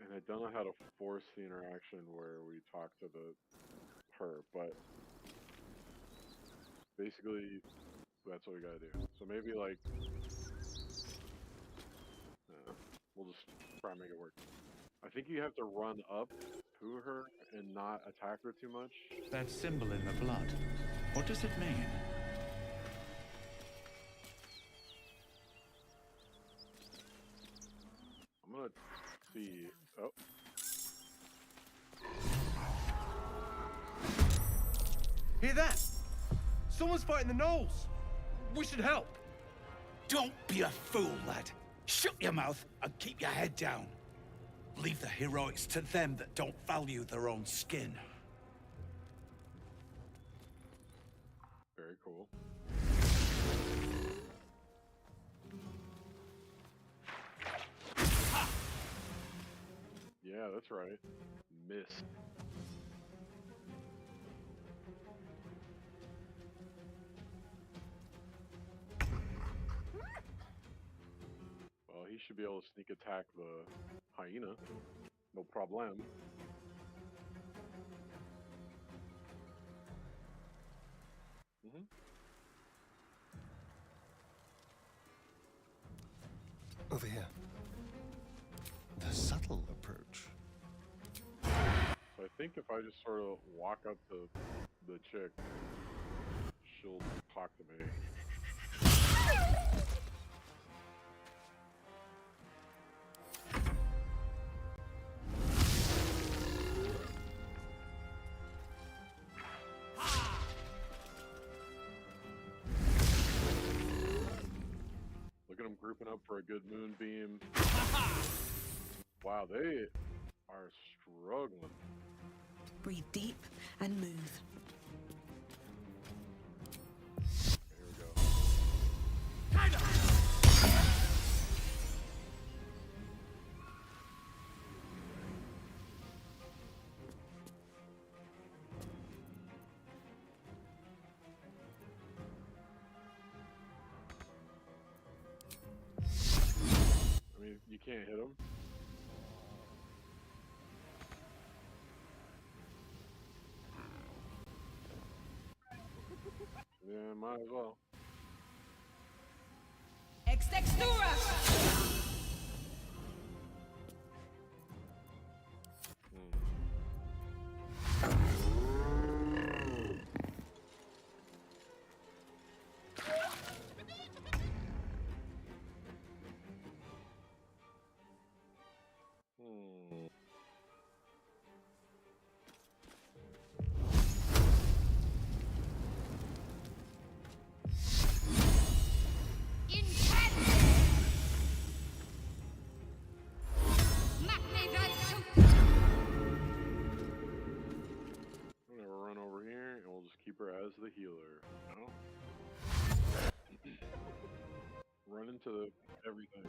and I don't know how to force the interaction where we talk to her, but basically that's what we gotta do. So maybe like, we'll just try and make it work. I think you have to run up to her and not attack her too much. That symbol in the blood, what does it mean? I'm gonna see. Oh, Hear that? Someone's fighting the gnolls. We should help. Don't be a fool, lad. Shut your mouth and keep your head down. Leave the heroics to them that don't value their own skin. very cool. Yeah, that's right. Miss. Well, he should be able to sneak attack the hyena. No problem. Mm-hmm. Over here. The subtle approach. So I think if I just sort of walk up to the chick, she'll talk to me. Look at them grouping up for a good moonbeam. Wow, they are struggling. Breathe deep and move. Here we go. I mean, you can't hit them. Yeah, might as well. Ex textura! I'm gonna run over here and we'll just keep her as the healer. You know? Run into everything.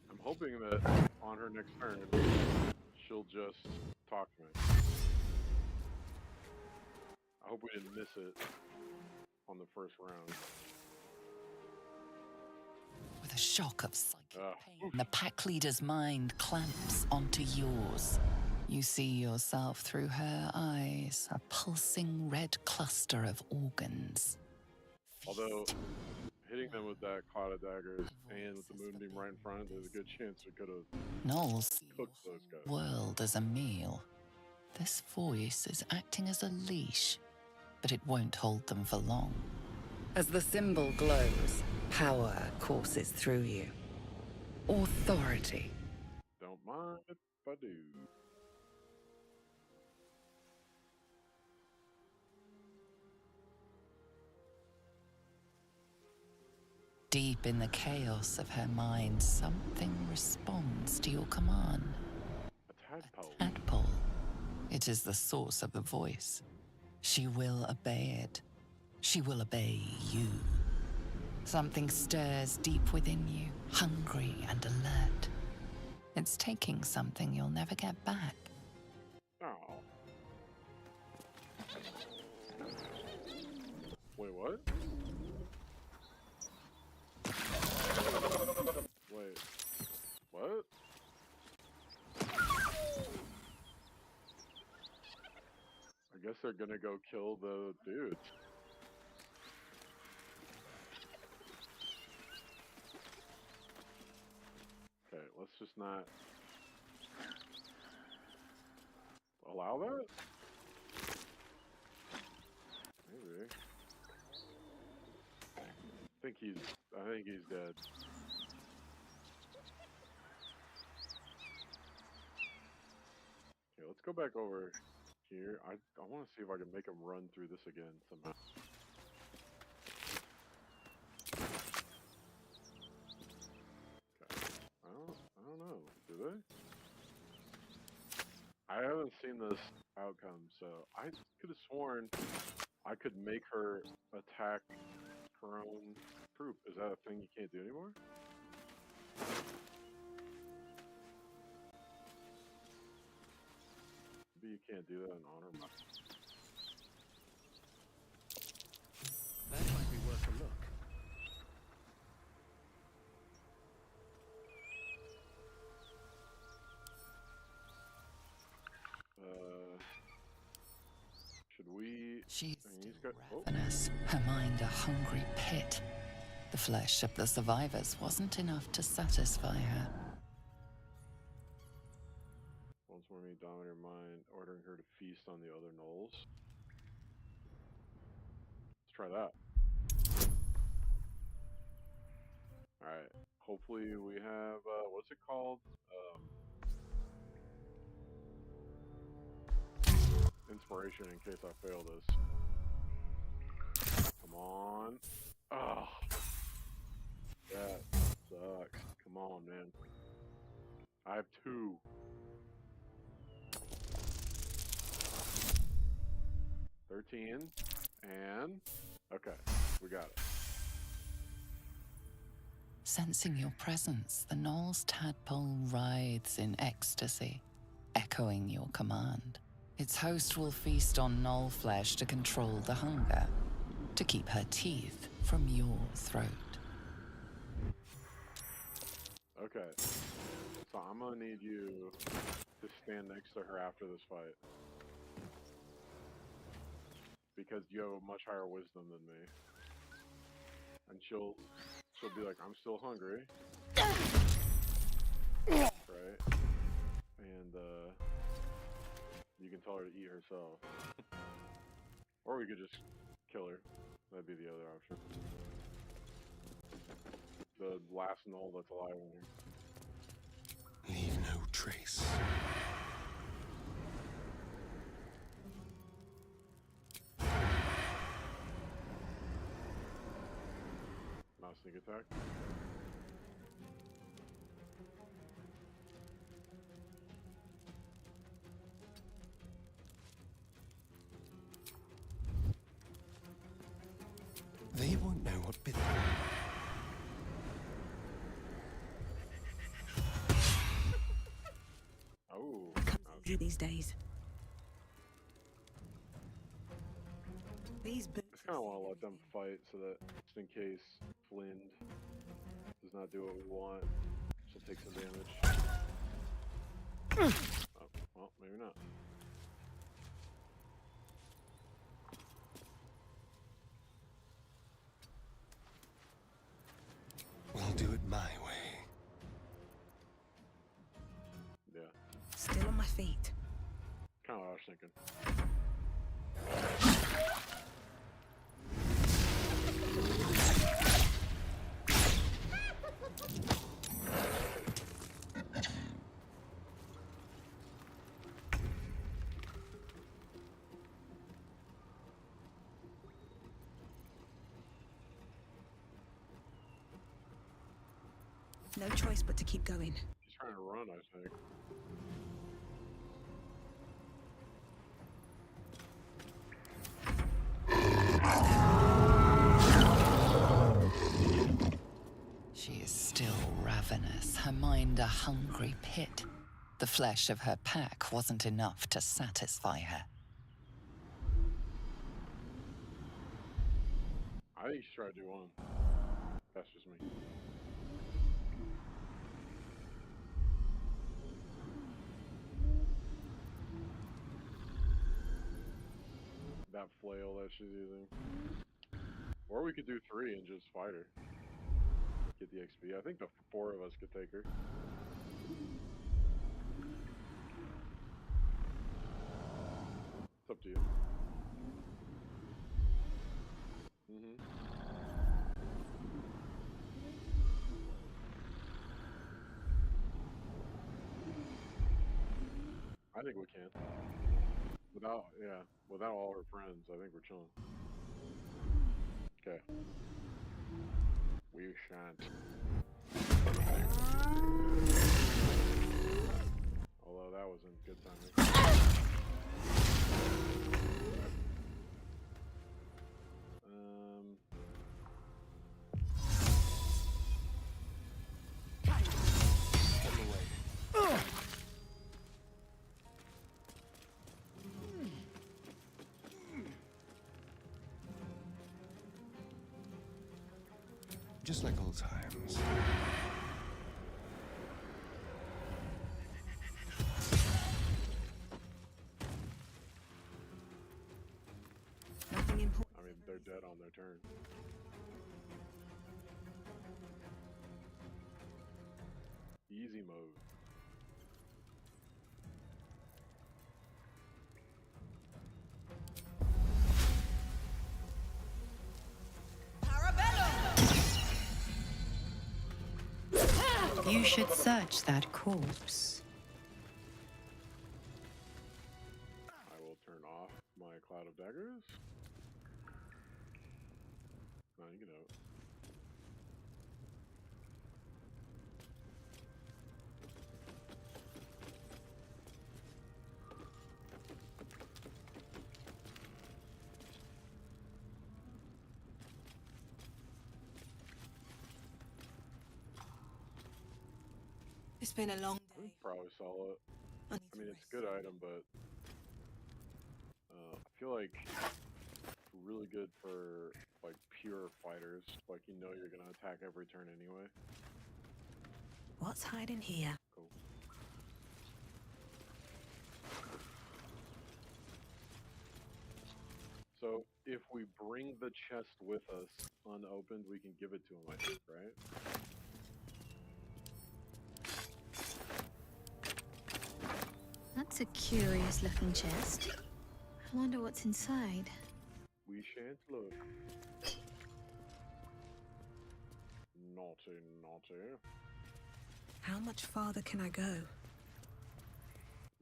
I'm hoping that on her next turn, she'll just talk to me. I hope we didn't miss it on the first round. With a shock of psychic Ah, pain, the pack leader's mind clamps onto yours. You see yourself through her eyes, a pulsing red cluster of organs. although hitting them with that cloud of daggers and with the moonbeam right in front, there's a good chance we could have Knowles see your cooked those guys. world as a meal. This voice is acting as a leash, but it won't hold them for long. As the symbol glows, power courses through you. Authority. Don't mind if I do. Deep in the chaos of her mind, something responds to your command. A tadpole. Tadpole. It is the source of the voice. She will obey it. She will obey you. Something stirs deep within you, hungry and alert. It's taking something you'll never get back. Oh. Wait, what? Wait. What? I guess they're gonna go kill the dudes. Okay, let's just not allow that? Maybe. I think he's dead. Okay, let's go back over here. I want to see if I can make him run through this again somehow. Okay. I don't know. Do they? I haven't seen this outcome, so I could have sworn I could make her attack her own troop. Is that a thing you can't do anymore? Maybe you can't do that in honor mode. That might be worth a look. Should we? She's He's still got, ravenous, her mind a hungry pit. The flesh of the survivors wasn't enough to satisfy her. Once more, me dominate her mind, ordering her to feast on the other gnolls. Let's try that. Alright. Hopefully we have, what's it called? Inspiration in case I fail this. Come on. Oh, that sucks. Come on, man. I have 2. $13 and okay, we got it. Sensing your presence, the Gnoll's tadpole writhes in ecstasy, echoing your command. Its host will feast on Gnoll flesh to control the hunger, to keep her teeth from your throat. Okay, so I'm gonna need you to stand next to her after this fight. Because you have a much higher wisdom than me. And she'll be like, I'm still hungry. Right? And you can tell her to eat herself. Or we could just kill her. That'd be the other option. The last gnoll that's alive in here. Leave no trace. Not sneak attack. They won't know what bit them. Oh. You these days. These I just kind of want to let them fight so that just in case Flynn does not do what we want, she'll take some damage. Oh, well, maybe not. We'll do it my way. Yeah, still on my feet. kind of what I was thinking. No choice but to keep going. He's trying to run, I think. She is still ravenous. Alas, her mind a hungry pit. The flesh of her pack wasn't enough to satisfy her. I think you should try to do one. That's just me. That flail that she's using. Or we could do 3 and just fight her. Get the XP. I think the 4 of us could take her. It's up to you. I think we can. Without all her friends, I think we're chilling. Okay. We shan't. Although that wasn't good timing. Just like old times. Nothing important. I mean, they're dead on their turn. Easy mode. You should search that corpse. I will turn off my cloud of daggers. No, you can out. It's been a long day. Probably saw it. I mean, it's a good item, but I feel like it's really good for like pure fighters. Like you know you're gonna attack every turn anyway. What's hiding here? Cool. So if we bring the chest with us unopened, we can give it to him, I think, right? That's a curious looking chest. I wonder what's inside. We shan't look. Naughty, naughty. How much farther can I go? I'm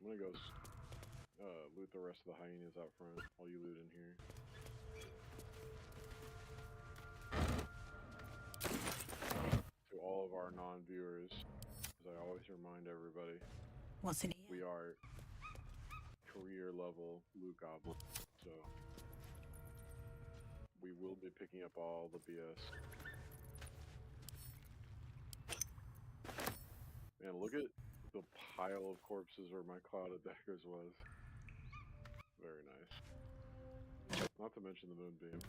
gonna go loot the rest of the hyenas out front while you loot in here. To all of our non-viewers, as I always remind everybody, What's in here? we are career level loot goblins, so we will be picking up all the BS. Man, look at the pile of corpses where my cloud of daggers was. Very nice. Not to mention the moonbeam.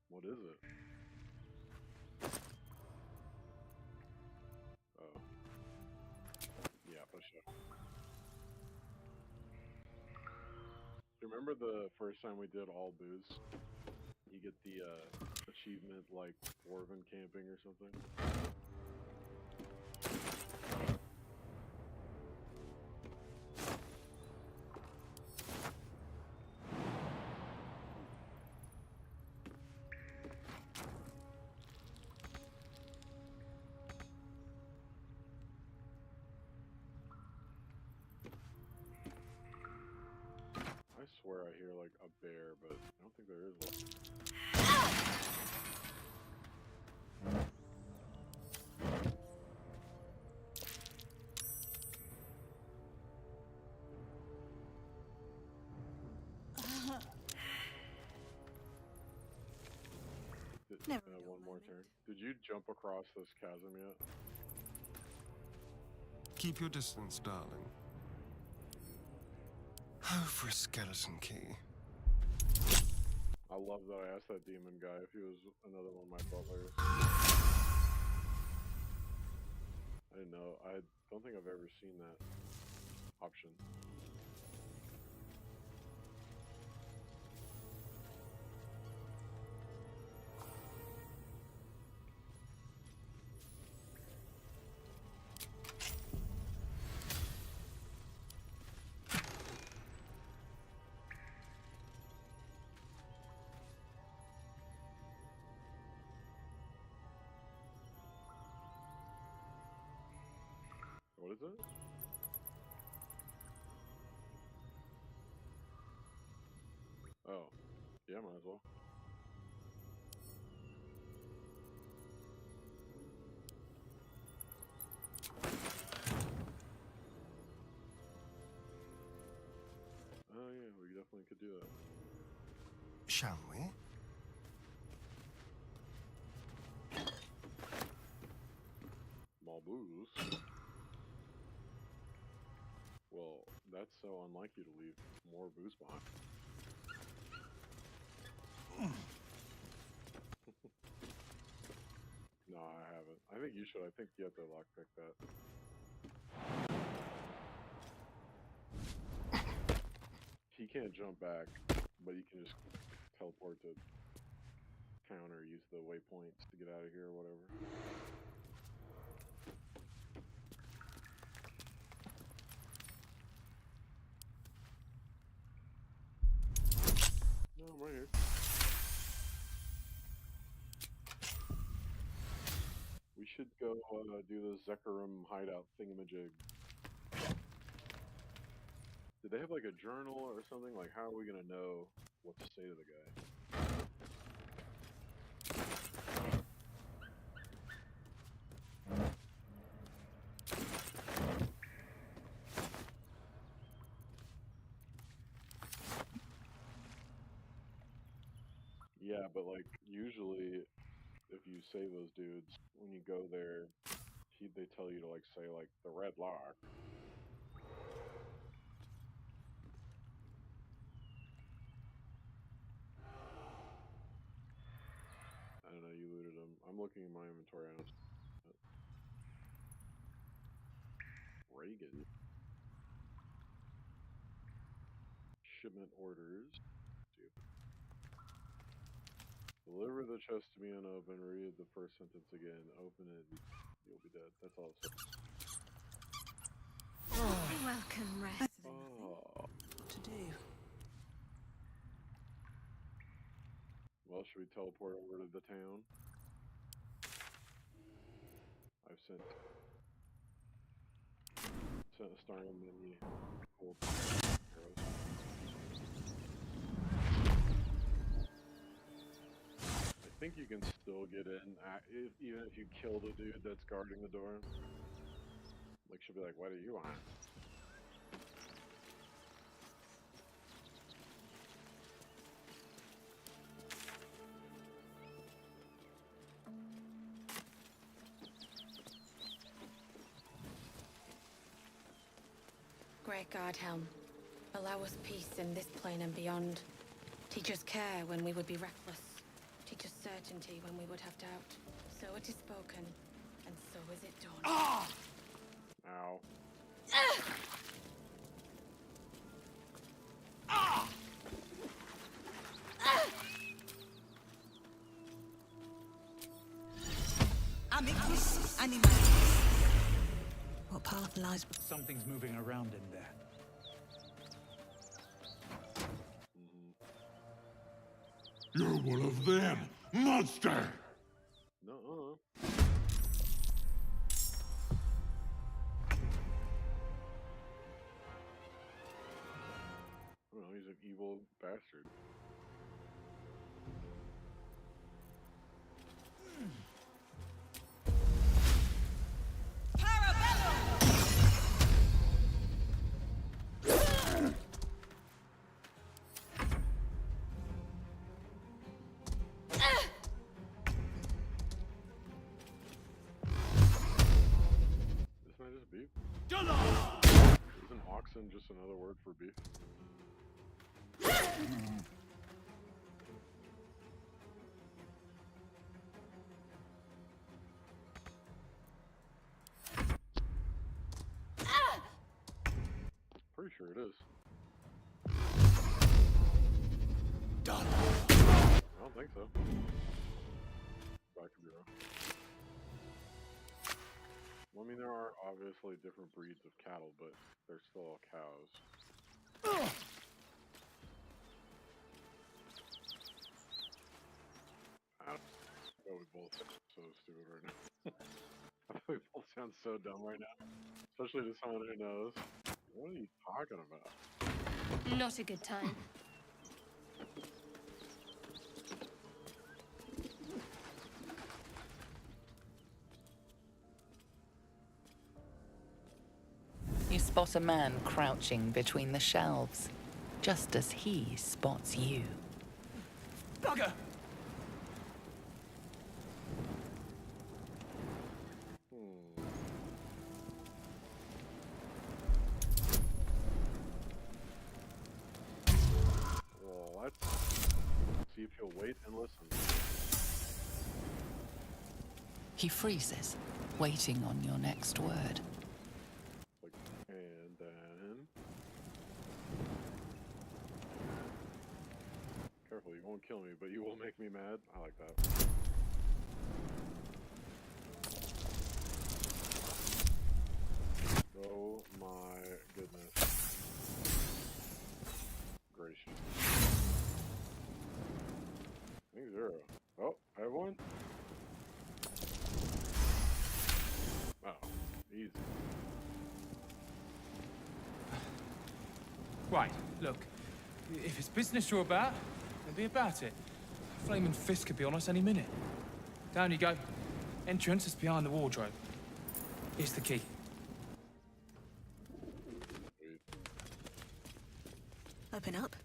What is it? Oh. Yeah, for sure. Do you remember the first time we did all booze? You get the achievement like dwarven camping or something? like a bear, but I don't think there is one. One more turn. Did you jump across this chasm yet? Keep your distance, darling. Oh, for a skeleton key. I love that I asked that demon guy if he was another one of my butlers. I didn't know. I don't think I've ever seen that option. What is it? Oh, yeah, might as well. Oh yeah, we definitely could do that. Shall we? Small booze. Well, that's so unlike you to leave more booze behind. No, I haven't. I think you should. I think you have to lockpick that. He can't jump back, but he can just teleport to town or use the waypoints to get out of here or whatever. No, I'm right here. We should go do the Zekarum hideout thingamajig. Did they have like a journal or something? Like, how are we gonna know what to say to the guy? Yeah, but like usually, if you save those dudes, when you go there, they tell you to like say like the red lock. I don't know. You looted them. I'm looking in my inventory. I don't. Reagan. Shipment orders. Deliver the chest to me unopened. Read the first sentence again. Open it. You'll be dead. That's all it says. Welcome, Rest. Oh. What to do? Well, should we teleport over to the town? I've sent a star on menu. Cool. Arrows. I think you can still get in, even if you kill the dude that's guarding the door. Like, she'll be like, "What do you want?" Great Guardhelm, allow us peace in this plane and beyond. Teach us care when we would be reckless. Teach us certainty when we would have doubt. So it is spoken, and so is it done. Ah! Ow. Amicus animalis. What path lies? Something's moving around in there. You're one of them, monster! No. I don't know, he's an evil evil bastard. Isn't that just beef? Isn't oxen just another word for beef? Pretty sure it is. Done. I don't think so. I could be wrong. Well, I mean, there are obviously different breeds of cattle, but they're still all cows. I don't know, we both sound so stupid right now. I think we both sound so dumb right now, especially to someone who knows. What are you talking about? Not a good time. You spot a man crouching between the shelves, just as he spots you. Bugger! Well, let's see if he'll wait and listen. He freezes, waiting on your next word. And then... Careful, you won't kill me, but you will make me mad. I like that. Oh my goodness. Gracious. I think 0. Oh, I have 1. Oh, easy. Right, look. If it's business you're about, then be about it. Flaming Fist could be on us any minute. Down you go. Entrance is behind the wardrobe. Here's the key. Open up.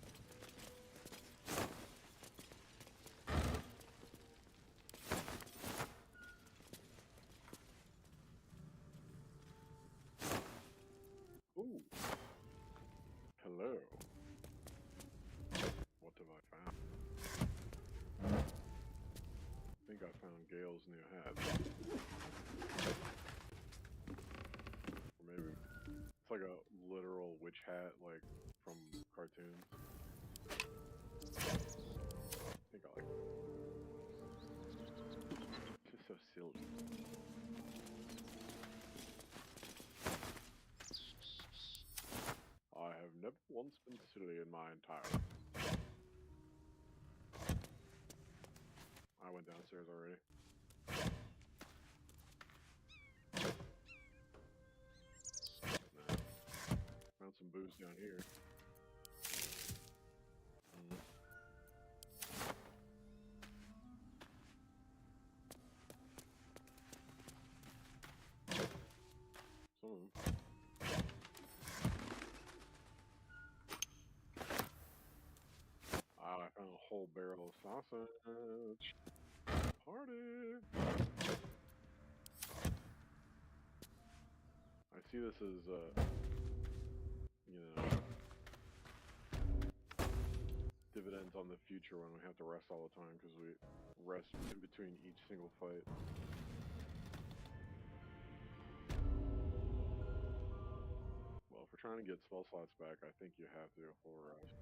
Ooh. Hello. What have I found? I think I found Gale's new hat. Or maybe it's like a literal witch hat, like from cartoons. I think I like it. It's just so silly. I have never once been silly in my entire life. I went downstairs already. Nah. Found some booze down here. Some of them. I found a whole barrel of sausage. Party! I see this as, you know, dividends on the future when we have to rest all the time because we rest in between each single fight. Well, if we're trying to get spell slots back, I think you have to go full rest.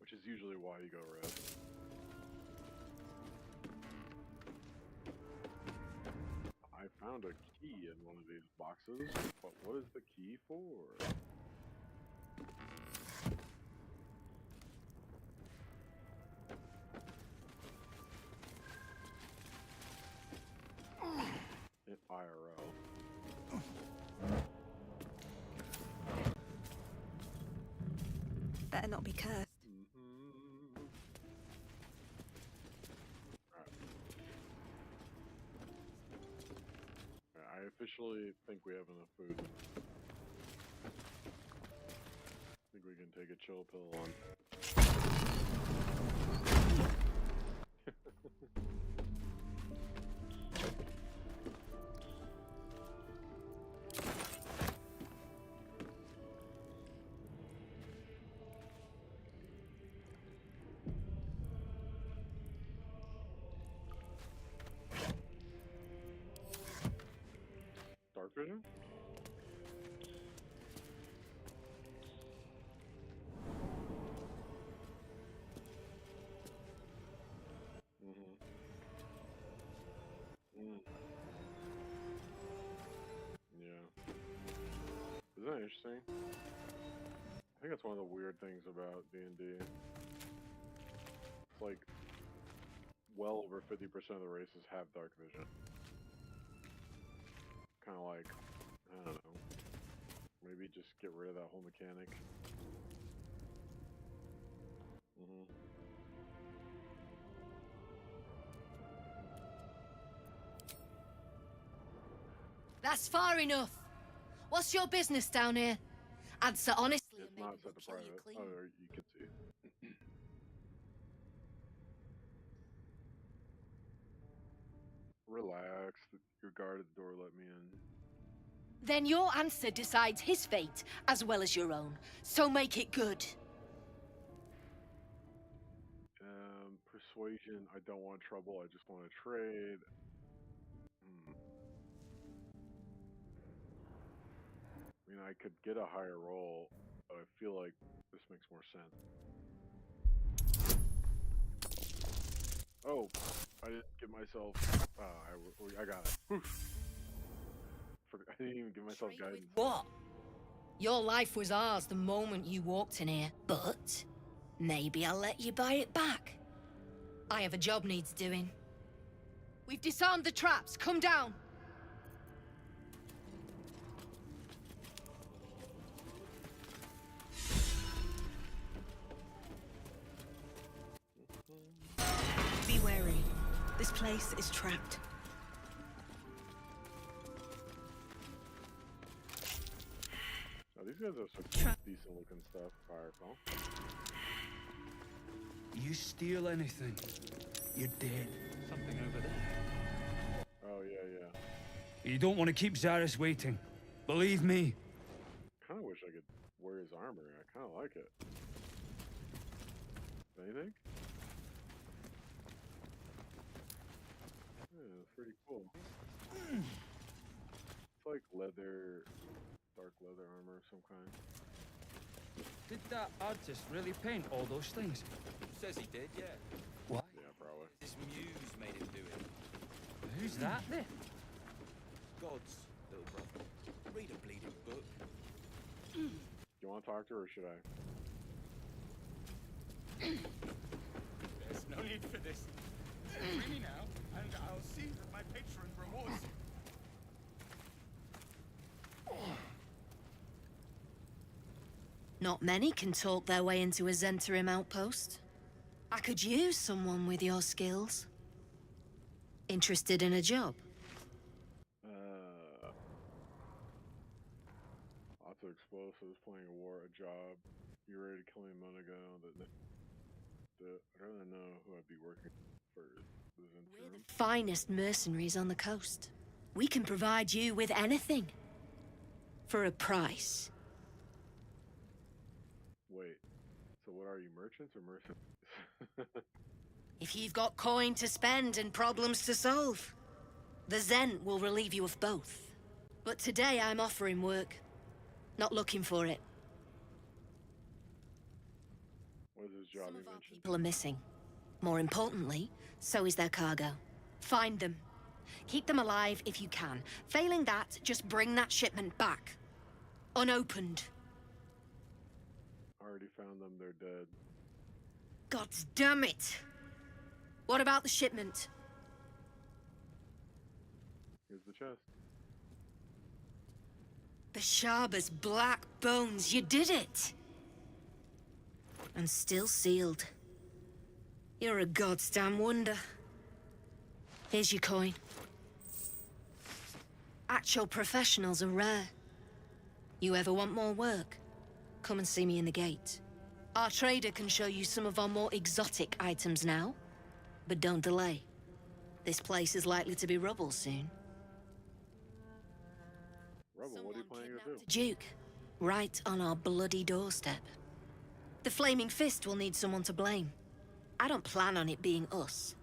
Which is usually why you go rest. I found a key in one of these boxes, but what is the key for? In IRL. better not be cursed. I officially think we have enough food. I think we can take a chill pill on. Dark vision? Yeah. Isn't that interesting? I think that's one of the weird things about D&D. It's like, well over 50% of the races have dark vision. Kind of like, I don't know, maybe just get rid of that whole mechanic. That's far enough. What's your business down here? Answer honestly. It's not set to private. Oh, you can see. Relax. Your guard at the door let me in. Then your answer decides his fate as well as your own. So make it good. Persuasion. I don't want trouble. I just want to trade. I mean, I could get a higher roll, but I feel like this makes more sense. Oh, I didn't give myself. I got it. Whew. I didn't even give myself guidance. What? Your life was ours the moment you walked in here, but maybe I'll let you buy it back. I have a job needs doing. We've disarmed the traps. Come down. Be wary. This place is trapped. Oh, these guys have some decent looking stuff. Fireball. You steal anything, you're dead. Something over there. Oh, yeah. You don't want to keep Zaris waiting. Believe me. Kind of wish I could wear his armor. I kind of like it. Anything? Yeah, it's pretty cool. It's like leather, dark leather armor of some kind. Did that artist really paint all those things? Says he did, yeah. What? Yeah, probably. His muse made him do it. Who's that then? God's little brother. Read a bleeding book. Do you want to talk to her, or should I? There's no need for this. Free me now, and I'll see that my patron rewards you. Not many can talk their way into a Zentarim outpost. I could use someone with your skills. Interested in a job? Lots of explosives, playing a war, a job. You ready to kill me a month ago? I'd rather know who I'd be working for. We're the finest mercenaries on the coast. We can provide you with anything. For a price. Wait, so what are you, merchants or mercenaries? If you've got coin to spend and problems to solve, the Zent will relieve you of both. But today I'm offering work, not looking for it. What is this job you mentioned? People are missing. More importantly, so is their cargo. Find them. Keep them alive if you can. Failing that, just bring that shipment back. Unopened. Already found them, they're dead. God damn it! What about the shipment? Here's the chest. The Sharba's black bones, you did it! and still sealed. You're a goddamn wonder. Here's your coin. Actual professionals are rare. You ever want more work? Come and see me in the gate. Our trader can show you some of our more exotic items now. But don't delay. This place is likely to be rubble soon. Rebel, what are you planning to do? Duke, right on our bloody doorstep. The Flaming Fist will need someone to blame. I don't plan on it being us.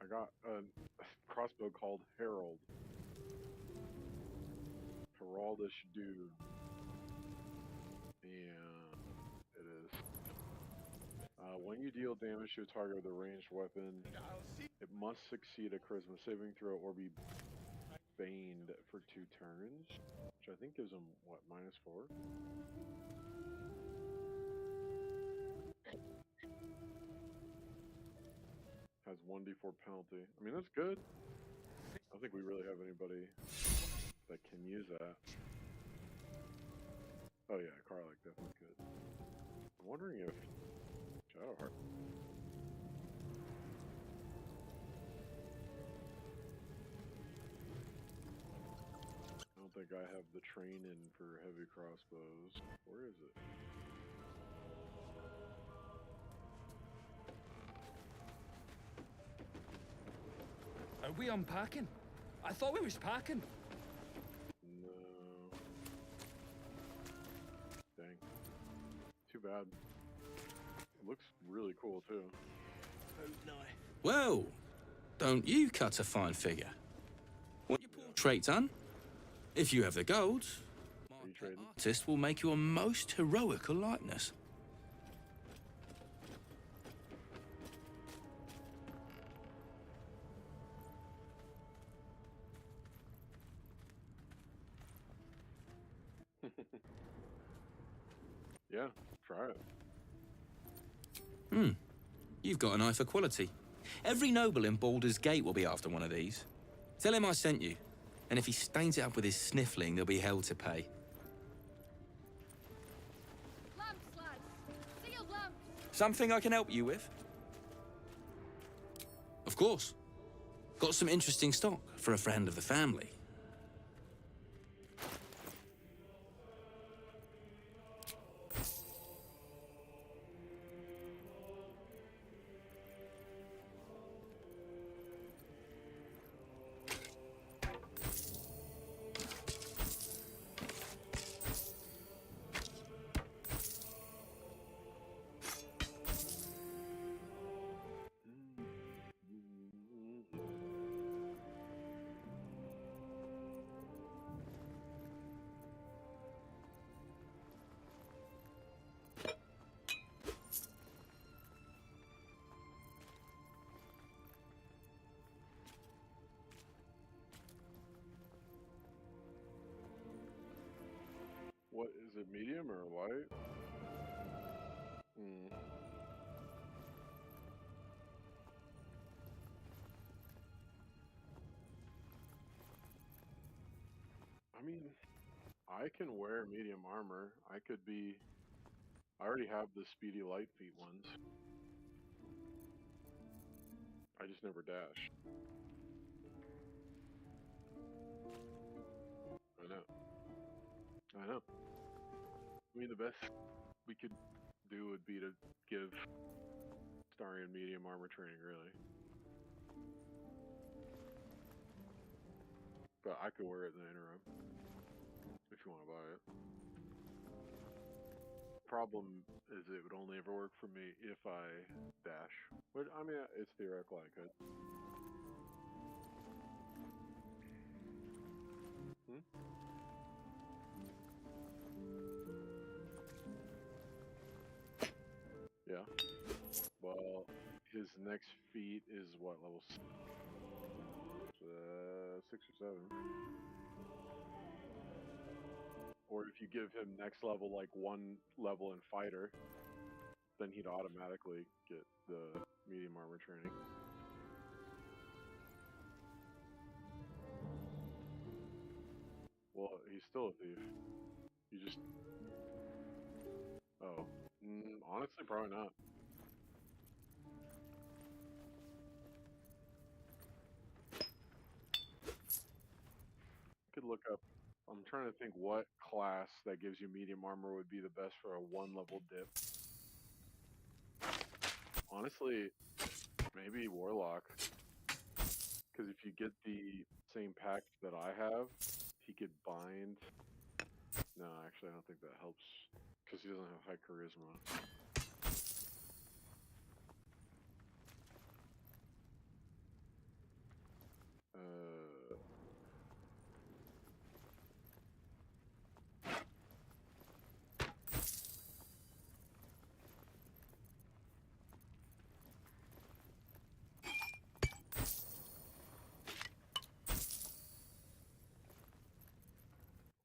I got a crossbow called Herald. Heraldish dude. And it is. When you deal damage to a target with a ranged weapon, it must succeed a charisma saving throw or be baned for 2 turns, which I think gives him, what, -4? Has 1d4 penalty. I mean, that's good. I don't think we really have anybody that can use that. Oh yeah, Karlach definitely could. I'm wondering if Shadowheart. I don't think I have the training for heavy crossbows. Where is it? Are we unpacking? I thought we was packing. No. Dang. Too bad. It looks really cool too. Well, don't you cut a fine figure? Want your portrait done? If you have the gold, my artist will make you a most heroical likeness. Yeah, try it. You've got an eye for quality. Every noble in Baldur's Gate will be after one of these. Tell him I sent you, and if he stains it up with his sniffling, there'll be hell to pay. Lamps, lads! Sealed lamps! Something I can help you with? Of course. Got some interesting stock for a friend of the family. What is it, medium or light? I mean, I can wear medium armor. I could be. I already have the speedy light feet ones. I just never dash. I know. I know. I mean, the best we could do would be to give Starion medium armor training, really. But I could wear it in the interim if you want to buy it. Problem is, it would only ever work for me if I dash. But I mean, it's theoretical. I could. Yeah. Well, his next feat is what, level 6 or 7. Or if you give him next level, like 1 level in fighter, then he'd automatically get the medium armor training. Well, he's still a thief. You just... Oh. Honestly, probably not. Could look up. I'm trying to think what class that gives you medium armor would be the best for a 1-level dip. Honestly, maybe Warlock. Because if you get the same pack that I have, he could bind. No, actually, I don't think that helps. Because he doesn't have high charisma.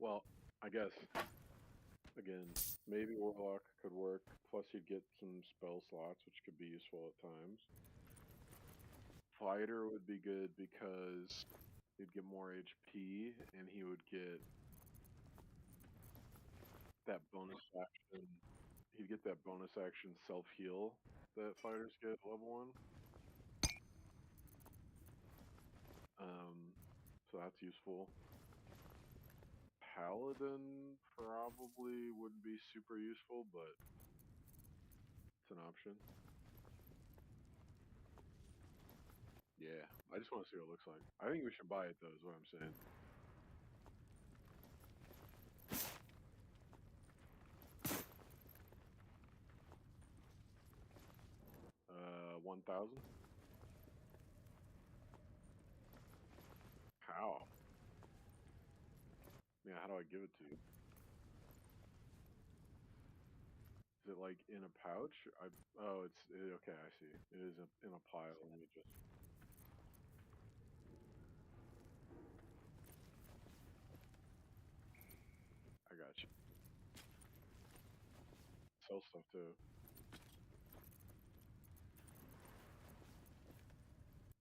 Well, I guess, again, maybe Warlock could work, plus you'd get some spell slots, which could be useful at times. Fighter would be good because he'd get more HP, and he would get that bonus action. He'd get that bonus action self-heal that fighters get at level 1. So that's useful. Paladin probably wouldn't be super useful, but it's an option. Yeah, I just want to see what it looks like. I think we should buy it though, is what I'm saying. 1,000. How? Yeah, how do I give it to you? Is it like in a pouch? Okay, I see. It is in a pile. Let me just... I got you. Sell stuff too.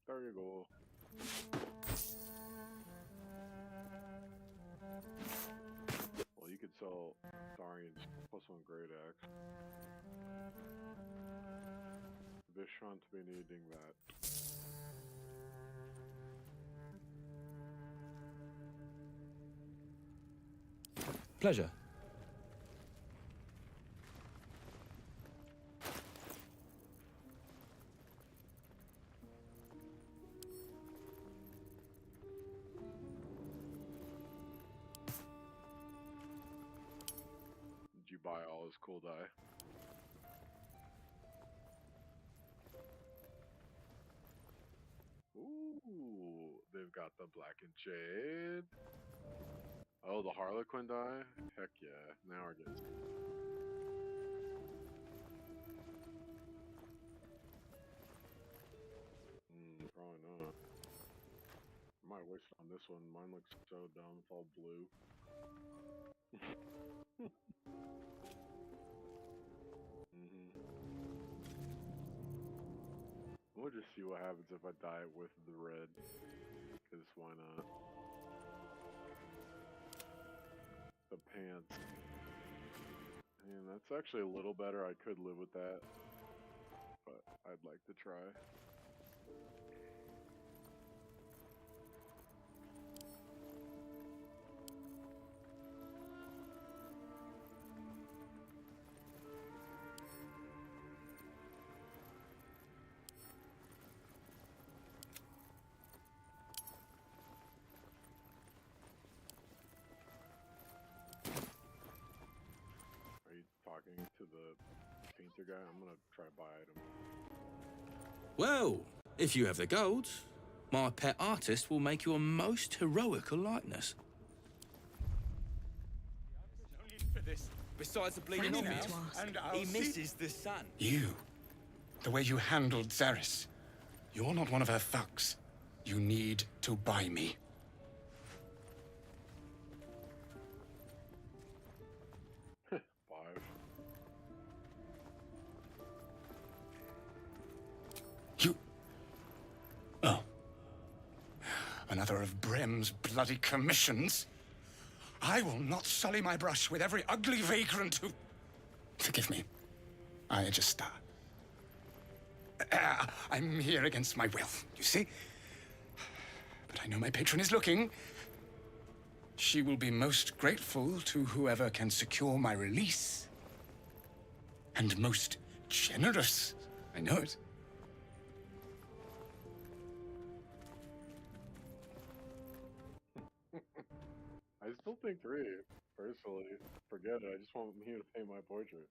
There you go. Well, you could sell Darian's +1 Great Axe. Vishant to be needing that. Pleasure. Did you buy all his cool dye? Ooh, they've got the Black and Jade. Oh, the Harlequin dye? Heck yeah, now we're getting... Probably not. I might waste it on this one. Mine looks so dumb, it's all blue. We'll just see what happens if I dye it with the red. Because why not? The pants. And that's actually a little better. I could live with that. But I'd like to try. Are you talking to the painter guy? I'm gonna try to buy item. Well, if you have the gold, my pet artist will make you a most heroical likeness. No need for this. Besides the bleeding Friends obvious, need to ask. and he misses the sun. You. The way you handled Zaris. You're not one of her thugs. You need to buy me. Five. You... Oh. Another of Brem's bloody commissions? I will not sully my brush with every ugly vagrant who... Forgive me. I just, I'm here against my will, you see? But I know my patron is looking. She will be most grateful to whoever can secure my release. And most generous. I know it. I still think 3, personally. Forget it, I just want you to paint my portrait.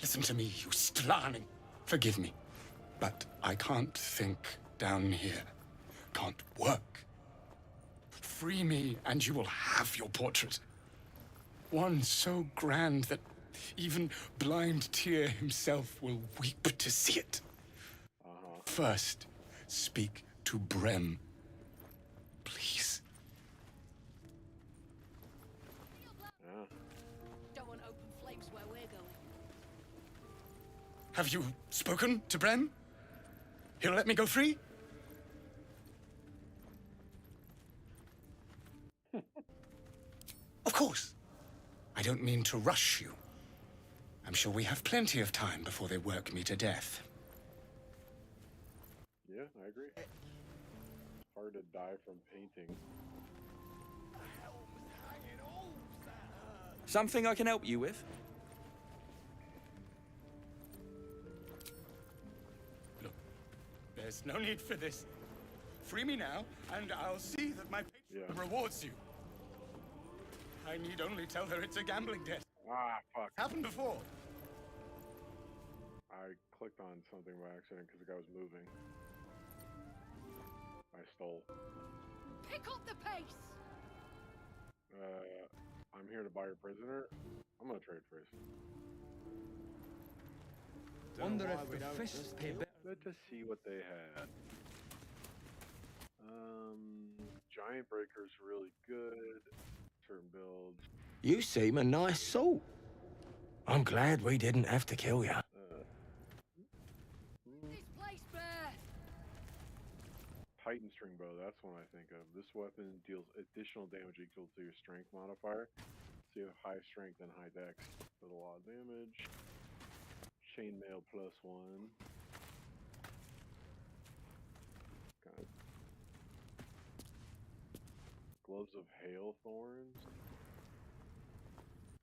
Listen to me, you Stlani. Forgive me, but I can't think down here. Can't work. Free me, and you will have your portrait. One so grand that even blind Tyr himself will weep to see it. First, speak to Brem. Please. Don't want open flames where we're going. Have you spoken to Brem? He'll let me go free? Of course. I don't mean to rush you. I'm sure we have plenty of time before they work me to death. Yeah, I agree. Hard to die from painting. Something I can help you with? Look, there's no need for this. Free me now, and I'll see that my patron rewards you. I need only tell her it's a gambling debt. Ah, fuck. Happened before. I clicked on something by accident because the guy was moving. I stole. Pick up the pace! I'm here to buy your prisoner. I'm gonna trade first. Wonder if the fists pay better. Let's just see what they had. Giant Breaker's really good. Certain builds. You seem a nice sort. I'm glad we didn't have to kill you. This place bare! Titan String Bow, that's one I think of. This weapon deals additional damage equal to your strength modifier. So you have high strength and high dex. Does a lot of damage. Chainmail +1. Got Gloves of Hail Thorns.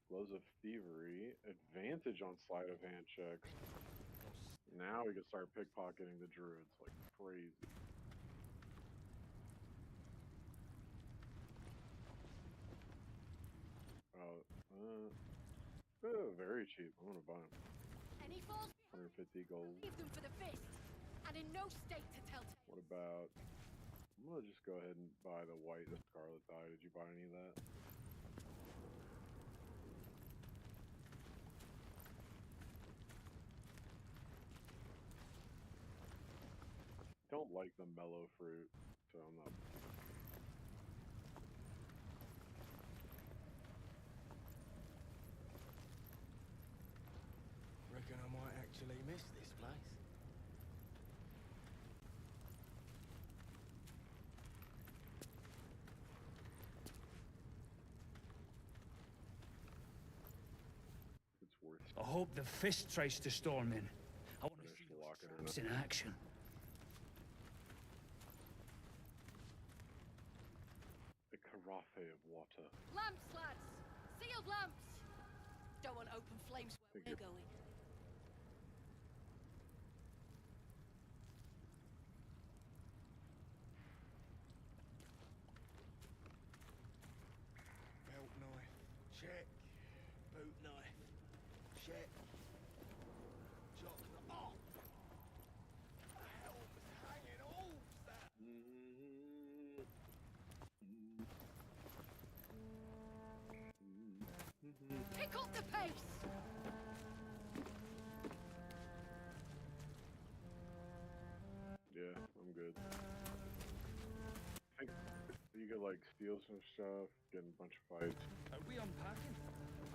Gloves of Thievery. Advantage on sleight of hand checks. Now we can start pickpocketing the druids like crazy. Very cheap. I'm gonna buy them. Any falls 150 gold. leave them for the fist, and in no state to tell tales. What about? I'm gonna just go ahead and buy the white, the scarlet dye. Did you buy any of that? Don't like the mellow fruit, so I'm not. Reckon I might actually miss this place. It's worth. I hope the fist tries to storm in. I want to see those in action. The carafe of water. Lamps, lads! Sealed lamps! Don't want open flames where we're going. Belt knife, check. Boot knife, check. Chocolate. Oh! Helm's hanging off that. Pick up the pace! Yeah, I'm good. I think you could like steal some stuff, get in a bunch of fights. Are we unpacking?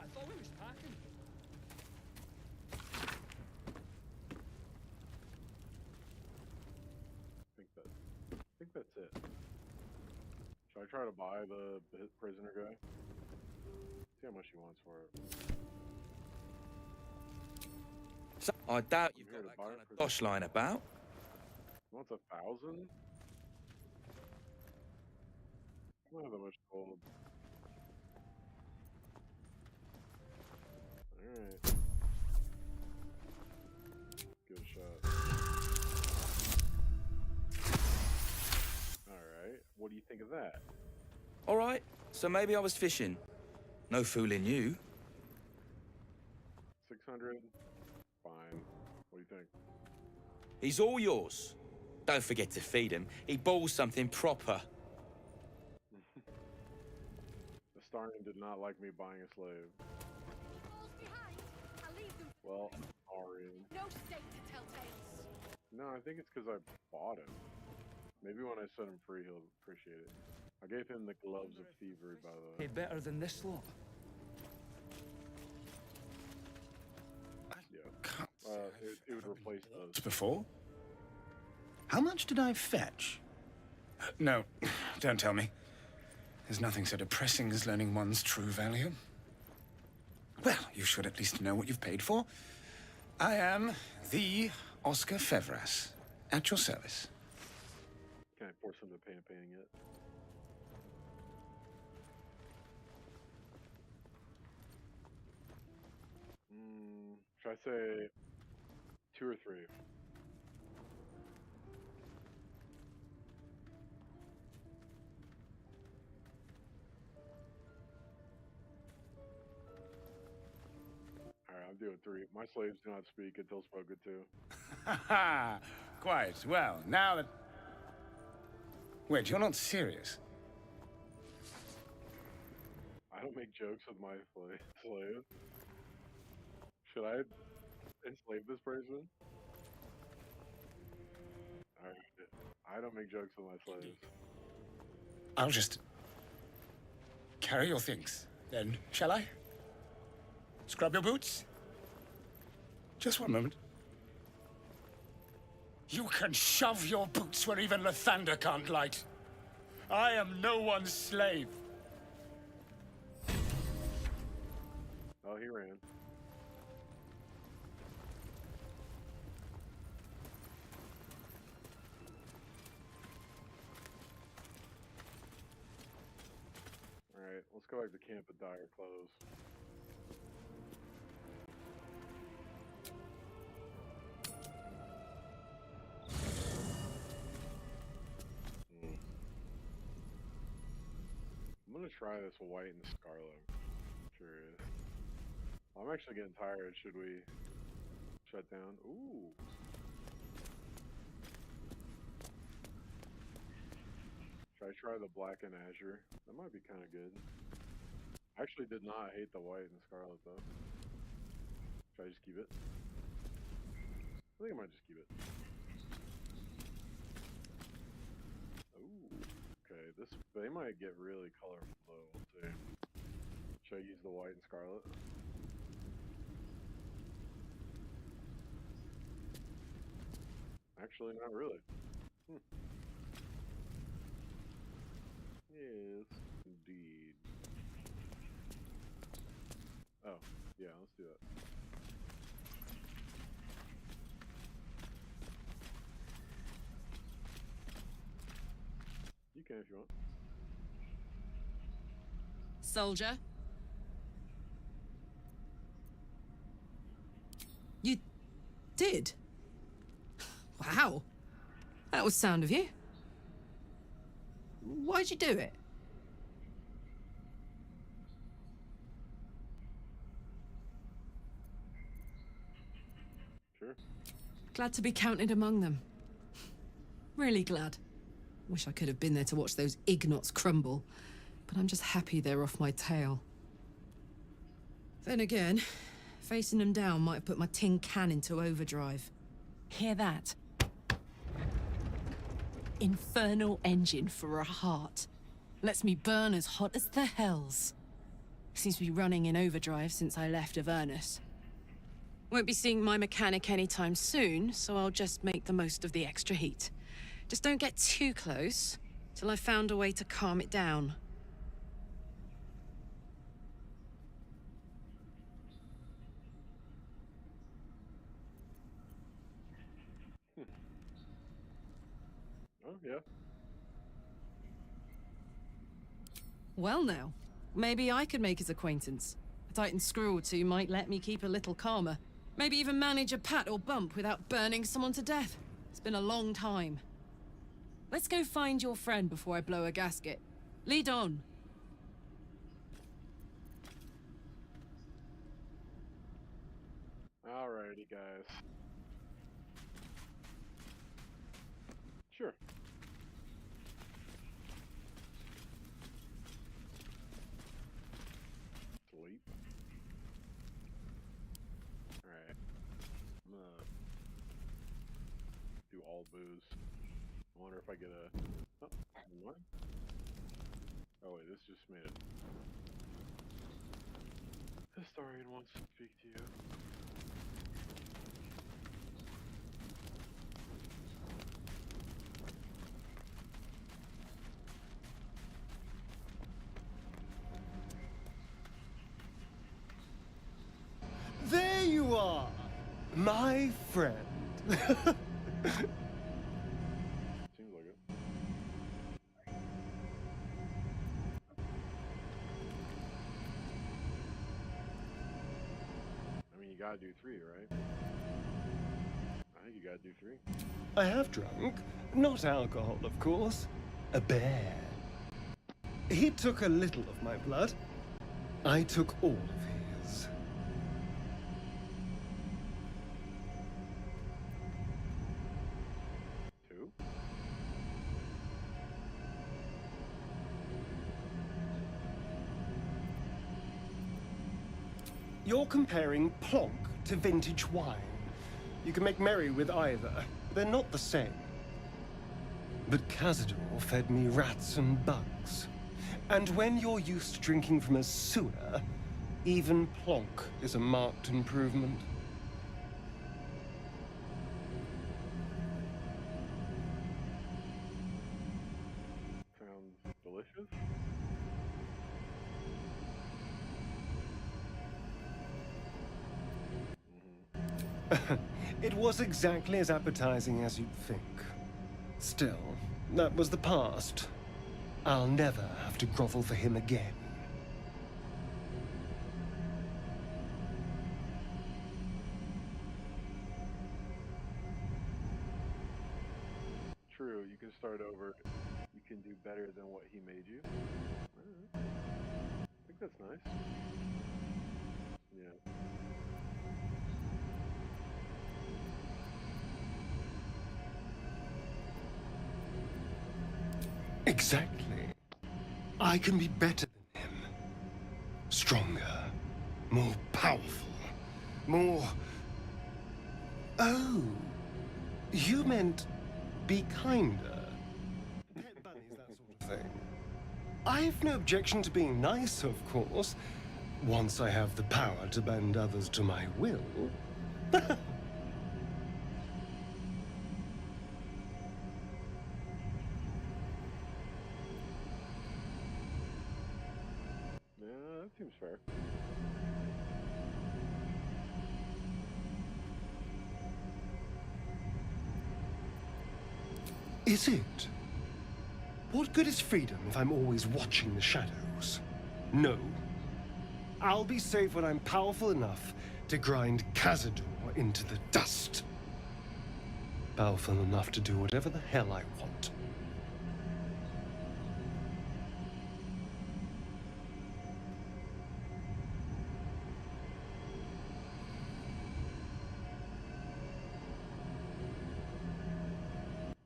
I thought we was packing. think that's it. Should I try to buy the prisoner guy? See how much he wants for it. So, I doubt you've got that kind of dosh lying about. He wants 1,000? I don't have that much gold. Alright. Give it a shot. Alright. What do you think of that? All right, so maybe I was fishing. No fooling you. 600? Fine. What do you think? He's all yours. Don't forget to feed him. He balls something proper. The Starnian did not like me buying a slave. Well, sorry. No stake to tell tales. No, I think it's because I bought him. Maybe when I set him free, he'll appreciate it. I gave him the gloves of thievery, by the way. Hey, better than this lot. Yeah. It would replace those. Before? How much did I fetch? No, don't tell me. There's nothing so depressing as learning one's true value. Well, you should at least know what you've paid for. I am the Oscar Fevras, at your service. Can I force him to pay painting it? Should I say 2 or 3? Alright, I'm doing 3. My slaves do not speak until spoken to. Ha ha! Quite. Well, now that... Wait, you're not serious? I don't make jokes with my slave. Should I enslave this person? Alright. I don't make jokes with my slaves. I'll just... carry your things, then, shall I? Scrub your boots? Just one moment. You can shove your boots where even Lathander can't light. I am no one's slave. Oh, he ran. Alright, let's go back to camp at dire clothes. I'm gonna try this white and scarlet. Curious. I'm actually getting tired. Should we shut down? Ooh. Should I try the black and azure? That might be kind of good. I actually did not hate the white and scarlet though. Should I just keep it? I think I might just keep it. Ooh. Okay, they might get really colorful though. We'll see. Should I use the white and scarlet? Actually, not really. Yes, indeed. Oh, yeah, let's do that. You can if you want. Soldier? You did? Wow. That was sound of you. Why'd you do it? Sure. Glad to be counted among them. Really glad. Wish I could have been there to watch those Ignots crumble, but I'm just happy they're off my tail. Then again, facing them down might have put my tin can into overdrive. Hear that? Infernal engine for a heart. Lets me burn as hot as the hells. Seems to be running in overdrive since I left Avernus. Won't be seeing my mechanic anytime soon, so I'll just make the most of the extra heat. Just don't get too close till I've found a way to calm it down. Oh, yeah. Well now, maybe I could make his acquaintance. A tightened screw or two might let me keep a little calmer. Maybe even manage a pat or bump without burning someone to death. It's been a long time. Let's go find your friend before I blow a gasket. Lead on. Alrighty, guys. Sure. Sleep. Alright. I'm gonna do all booze. I wonder if I get a... Oh, what? Oh wait, this just made it. Historian wants to speak to you. There you are, my friend. Seems like it. I mean, you gotta do 3, right? I think you gotta do 3. I have drunk. Not alcohol, of course. A bear. He took a little of my blood. I took all of his. Two? You're comparing plonk to vintage wine. You can make merry with either. They're not the same. But Cazador fed me rats and bugs. And when you're used to drinking from a sewer, even plonk is a marked improvement. Sounds delicious. It was exactly as appetizing as you'd think. Still, that was the past. I'll never have to grovel for him again. True, you can start over. You can do better than what he made you. Alright. I think that's nice. Yeah. Exactly. I can be better than him. Stronger. More powerful. More... Oh. You meant be kinder. Pet bunnies, that sort of thing. I've no objection to being nice, of course. Once I have the power to bend others to my will. Yeah, that seems fair. Is it? What good is freedom if I'm always watching the shadows? No. I'll be safe when I'm powerful enough to grind Cazador into the dust. Powerful enough to do whatever the hell I want.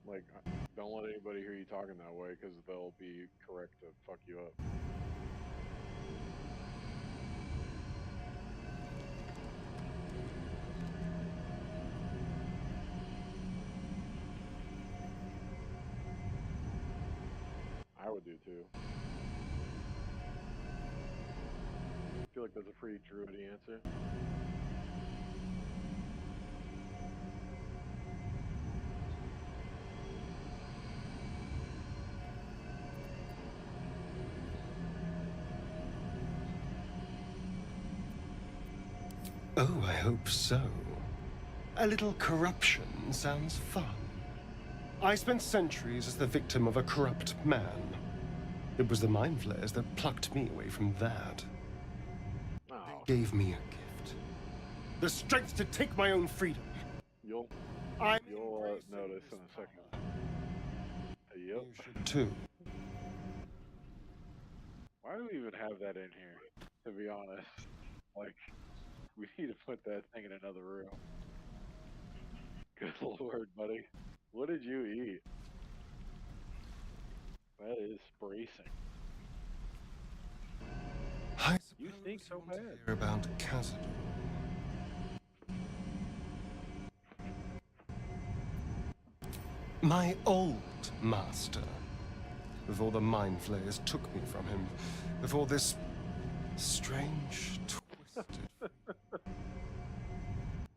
Like, don't let anybody hear you talking that way, because they'll be correct to fuck you up. I would do too. I feel like that's a pretty druidy answer. Oh, I hope so. A little corruption sounds fun. I spent centuries as the victim of a corrupt man. It was the mind flayers that plucked me away from that. Oh. They gave me a gift. The strength to take my own freedom. You'll notice in a second. Yep. You should too. Why do we even have that in here? To be honest, like, we need to put that thing in another room. Good lord, buddy. What did you eat? That is bracing. You stink so bad. Hear about Cazador. My old master. Before the mind flayers took me from him. Before this strange, twisted...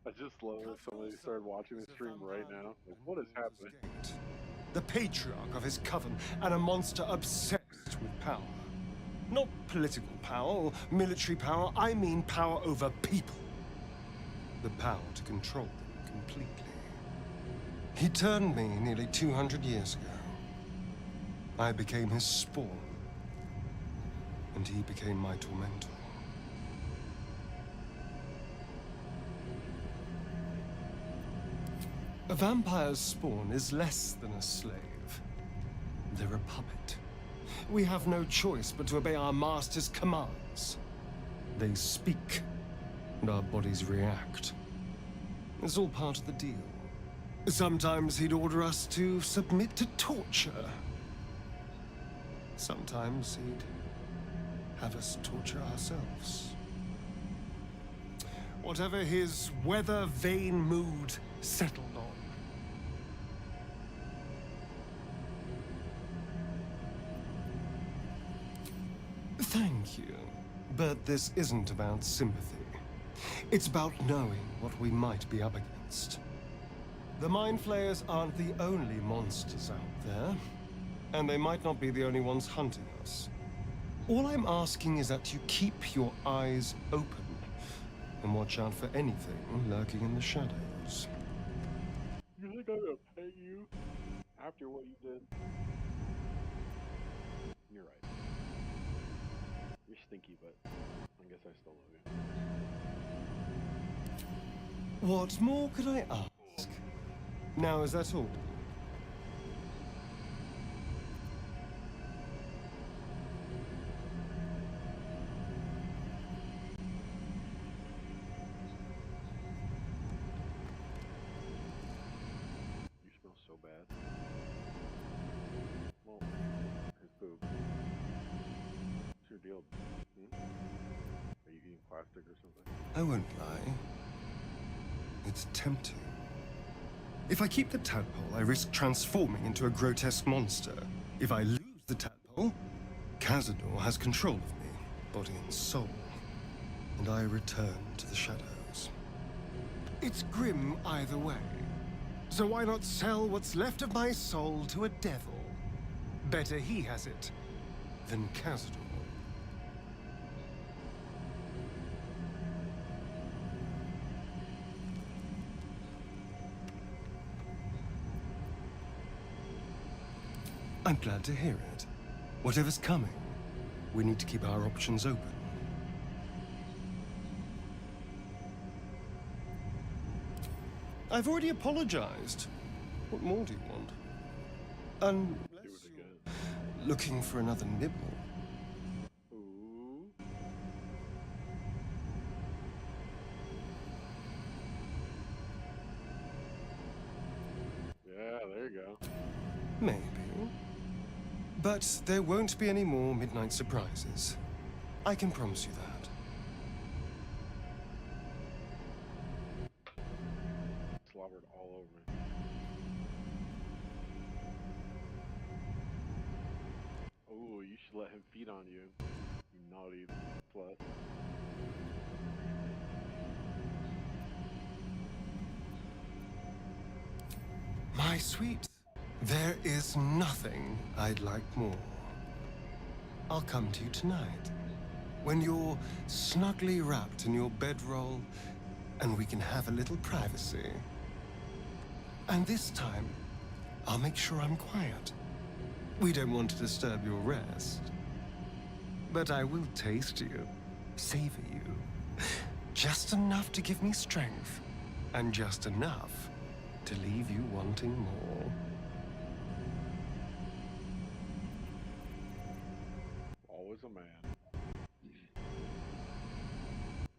I just love if somebody started watching the stream right now. Like, what is happening? The patriarch of his coven, and a monster obsessed with power. Not political power or military power, I mean power over people. The power to control them completely. He turned me nearly 200 years ago. I became his spawn, and he became my tormentor. A vampire's spawn is less than a slave. They're a puppet. We have no choice but to obey our master's commands. They speak, and our bodies react. It's all part of the deal. Sometimes he'd order us to submit to torture. Sometimes he'd have us torture ourselves. Whatever his weather-vane mood settled on. Thank you, but this isn't about sympathy. It's about knowing what we might be up against. The Mind Flayers aren't the only monsters out there, and they might not be the only ones hunting us. All I'm asking is that you keep your eyes open and watch out for anything lurking in the shadows. You think I'm gonna pay you after what you did? You're right. You're stinky, but I guess I still love you. What more could I ask? Now, is that all? You smell so bad. Well, his boob. What's your deal? Are you eating plastic or something? I won't lie. It's tempting. If I keep the tadpole, I risk transforming into a grotesque monster. If I lose the tadpole, Cazador has control of me, body and soul, and I return to the shadows. It's grim either way. So why not sell what's left of my soul to a devil? Better he has it than Cazador. I'm glad to hear it. Whatever's coming, we need to keep our options open. I've already apologized. What more do you want? Unless you're looking for another nibble. Ooh. Yeah, there you go. Maybe. But there won't be any more midnight surprises. I can promise you that. Slobbered all over me. Oh, you should let him feed on you. You naughty slut. My sweet, there is nothing I'd like more. I'll come to you tonight, when you're snugly wrapped in your bedroll and we can have a little privacy. And this time, I'll make sure I'm quiet. We don't want to disturb your rest. But I will taste you, savor you. Just enough to give me strength, and just enough to leave you wanting more. Always a man.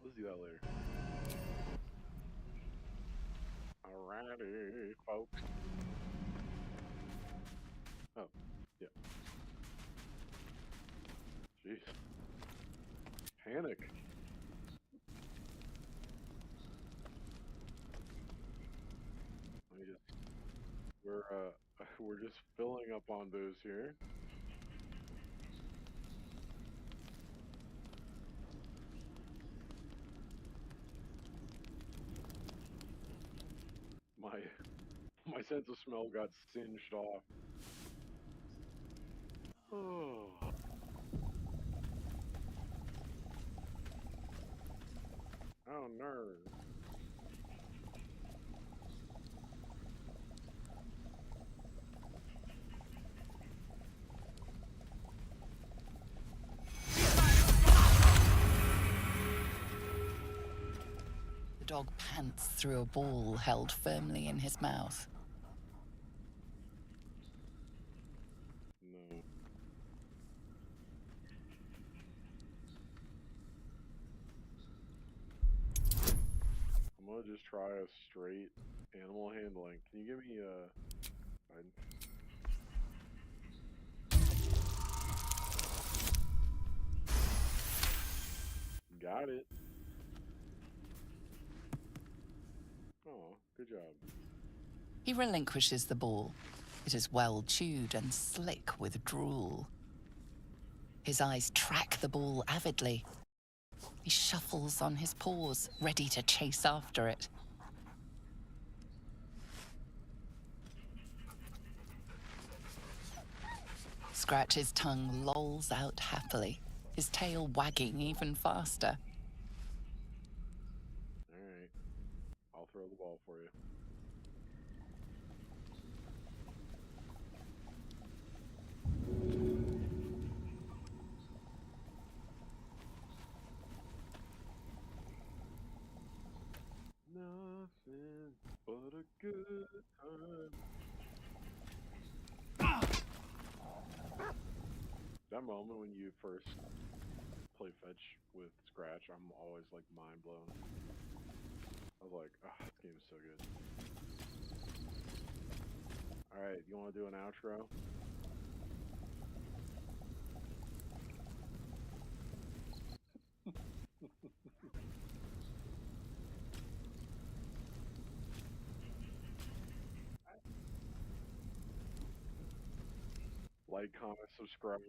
Let's do that later. Alrighty, folks. Oh, yeah. Jeez. Panic. Let me just, we're just filling up on booze here. My sense of smell got singed off. Oh. Oh no. The dog pants through a ball held firmly in his mouth. No. I'm gonna just try a straight animal handling. Can you give me guidance? Got it. Oh, good job. He relinquishes the ball. It is well chewed and slick with drool. His eyes track the ball avidly. He shuffles on his paws, ready to chase after it. Scratch's tongue lolls out happily, his tail wagging even faster. Alright. I'll throw the ball for you. Nothing but a good time. That moment when you first play fetch with Scratch, I'm always like mind blown. I was like, ah, this game is so good. Alright, you want to do an outro? Like, comment, subscribe,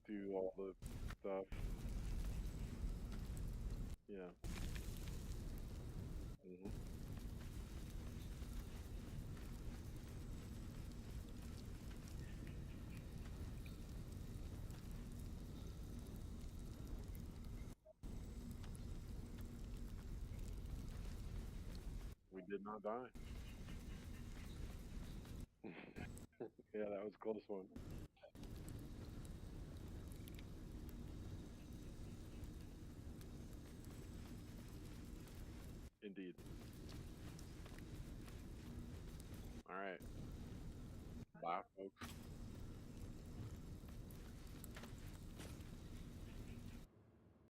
do all the stuff. Yeah. We did not die. Yeah, that was a close one. Indeed. Alright. Bye, folks.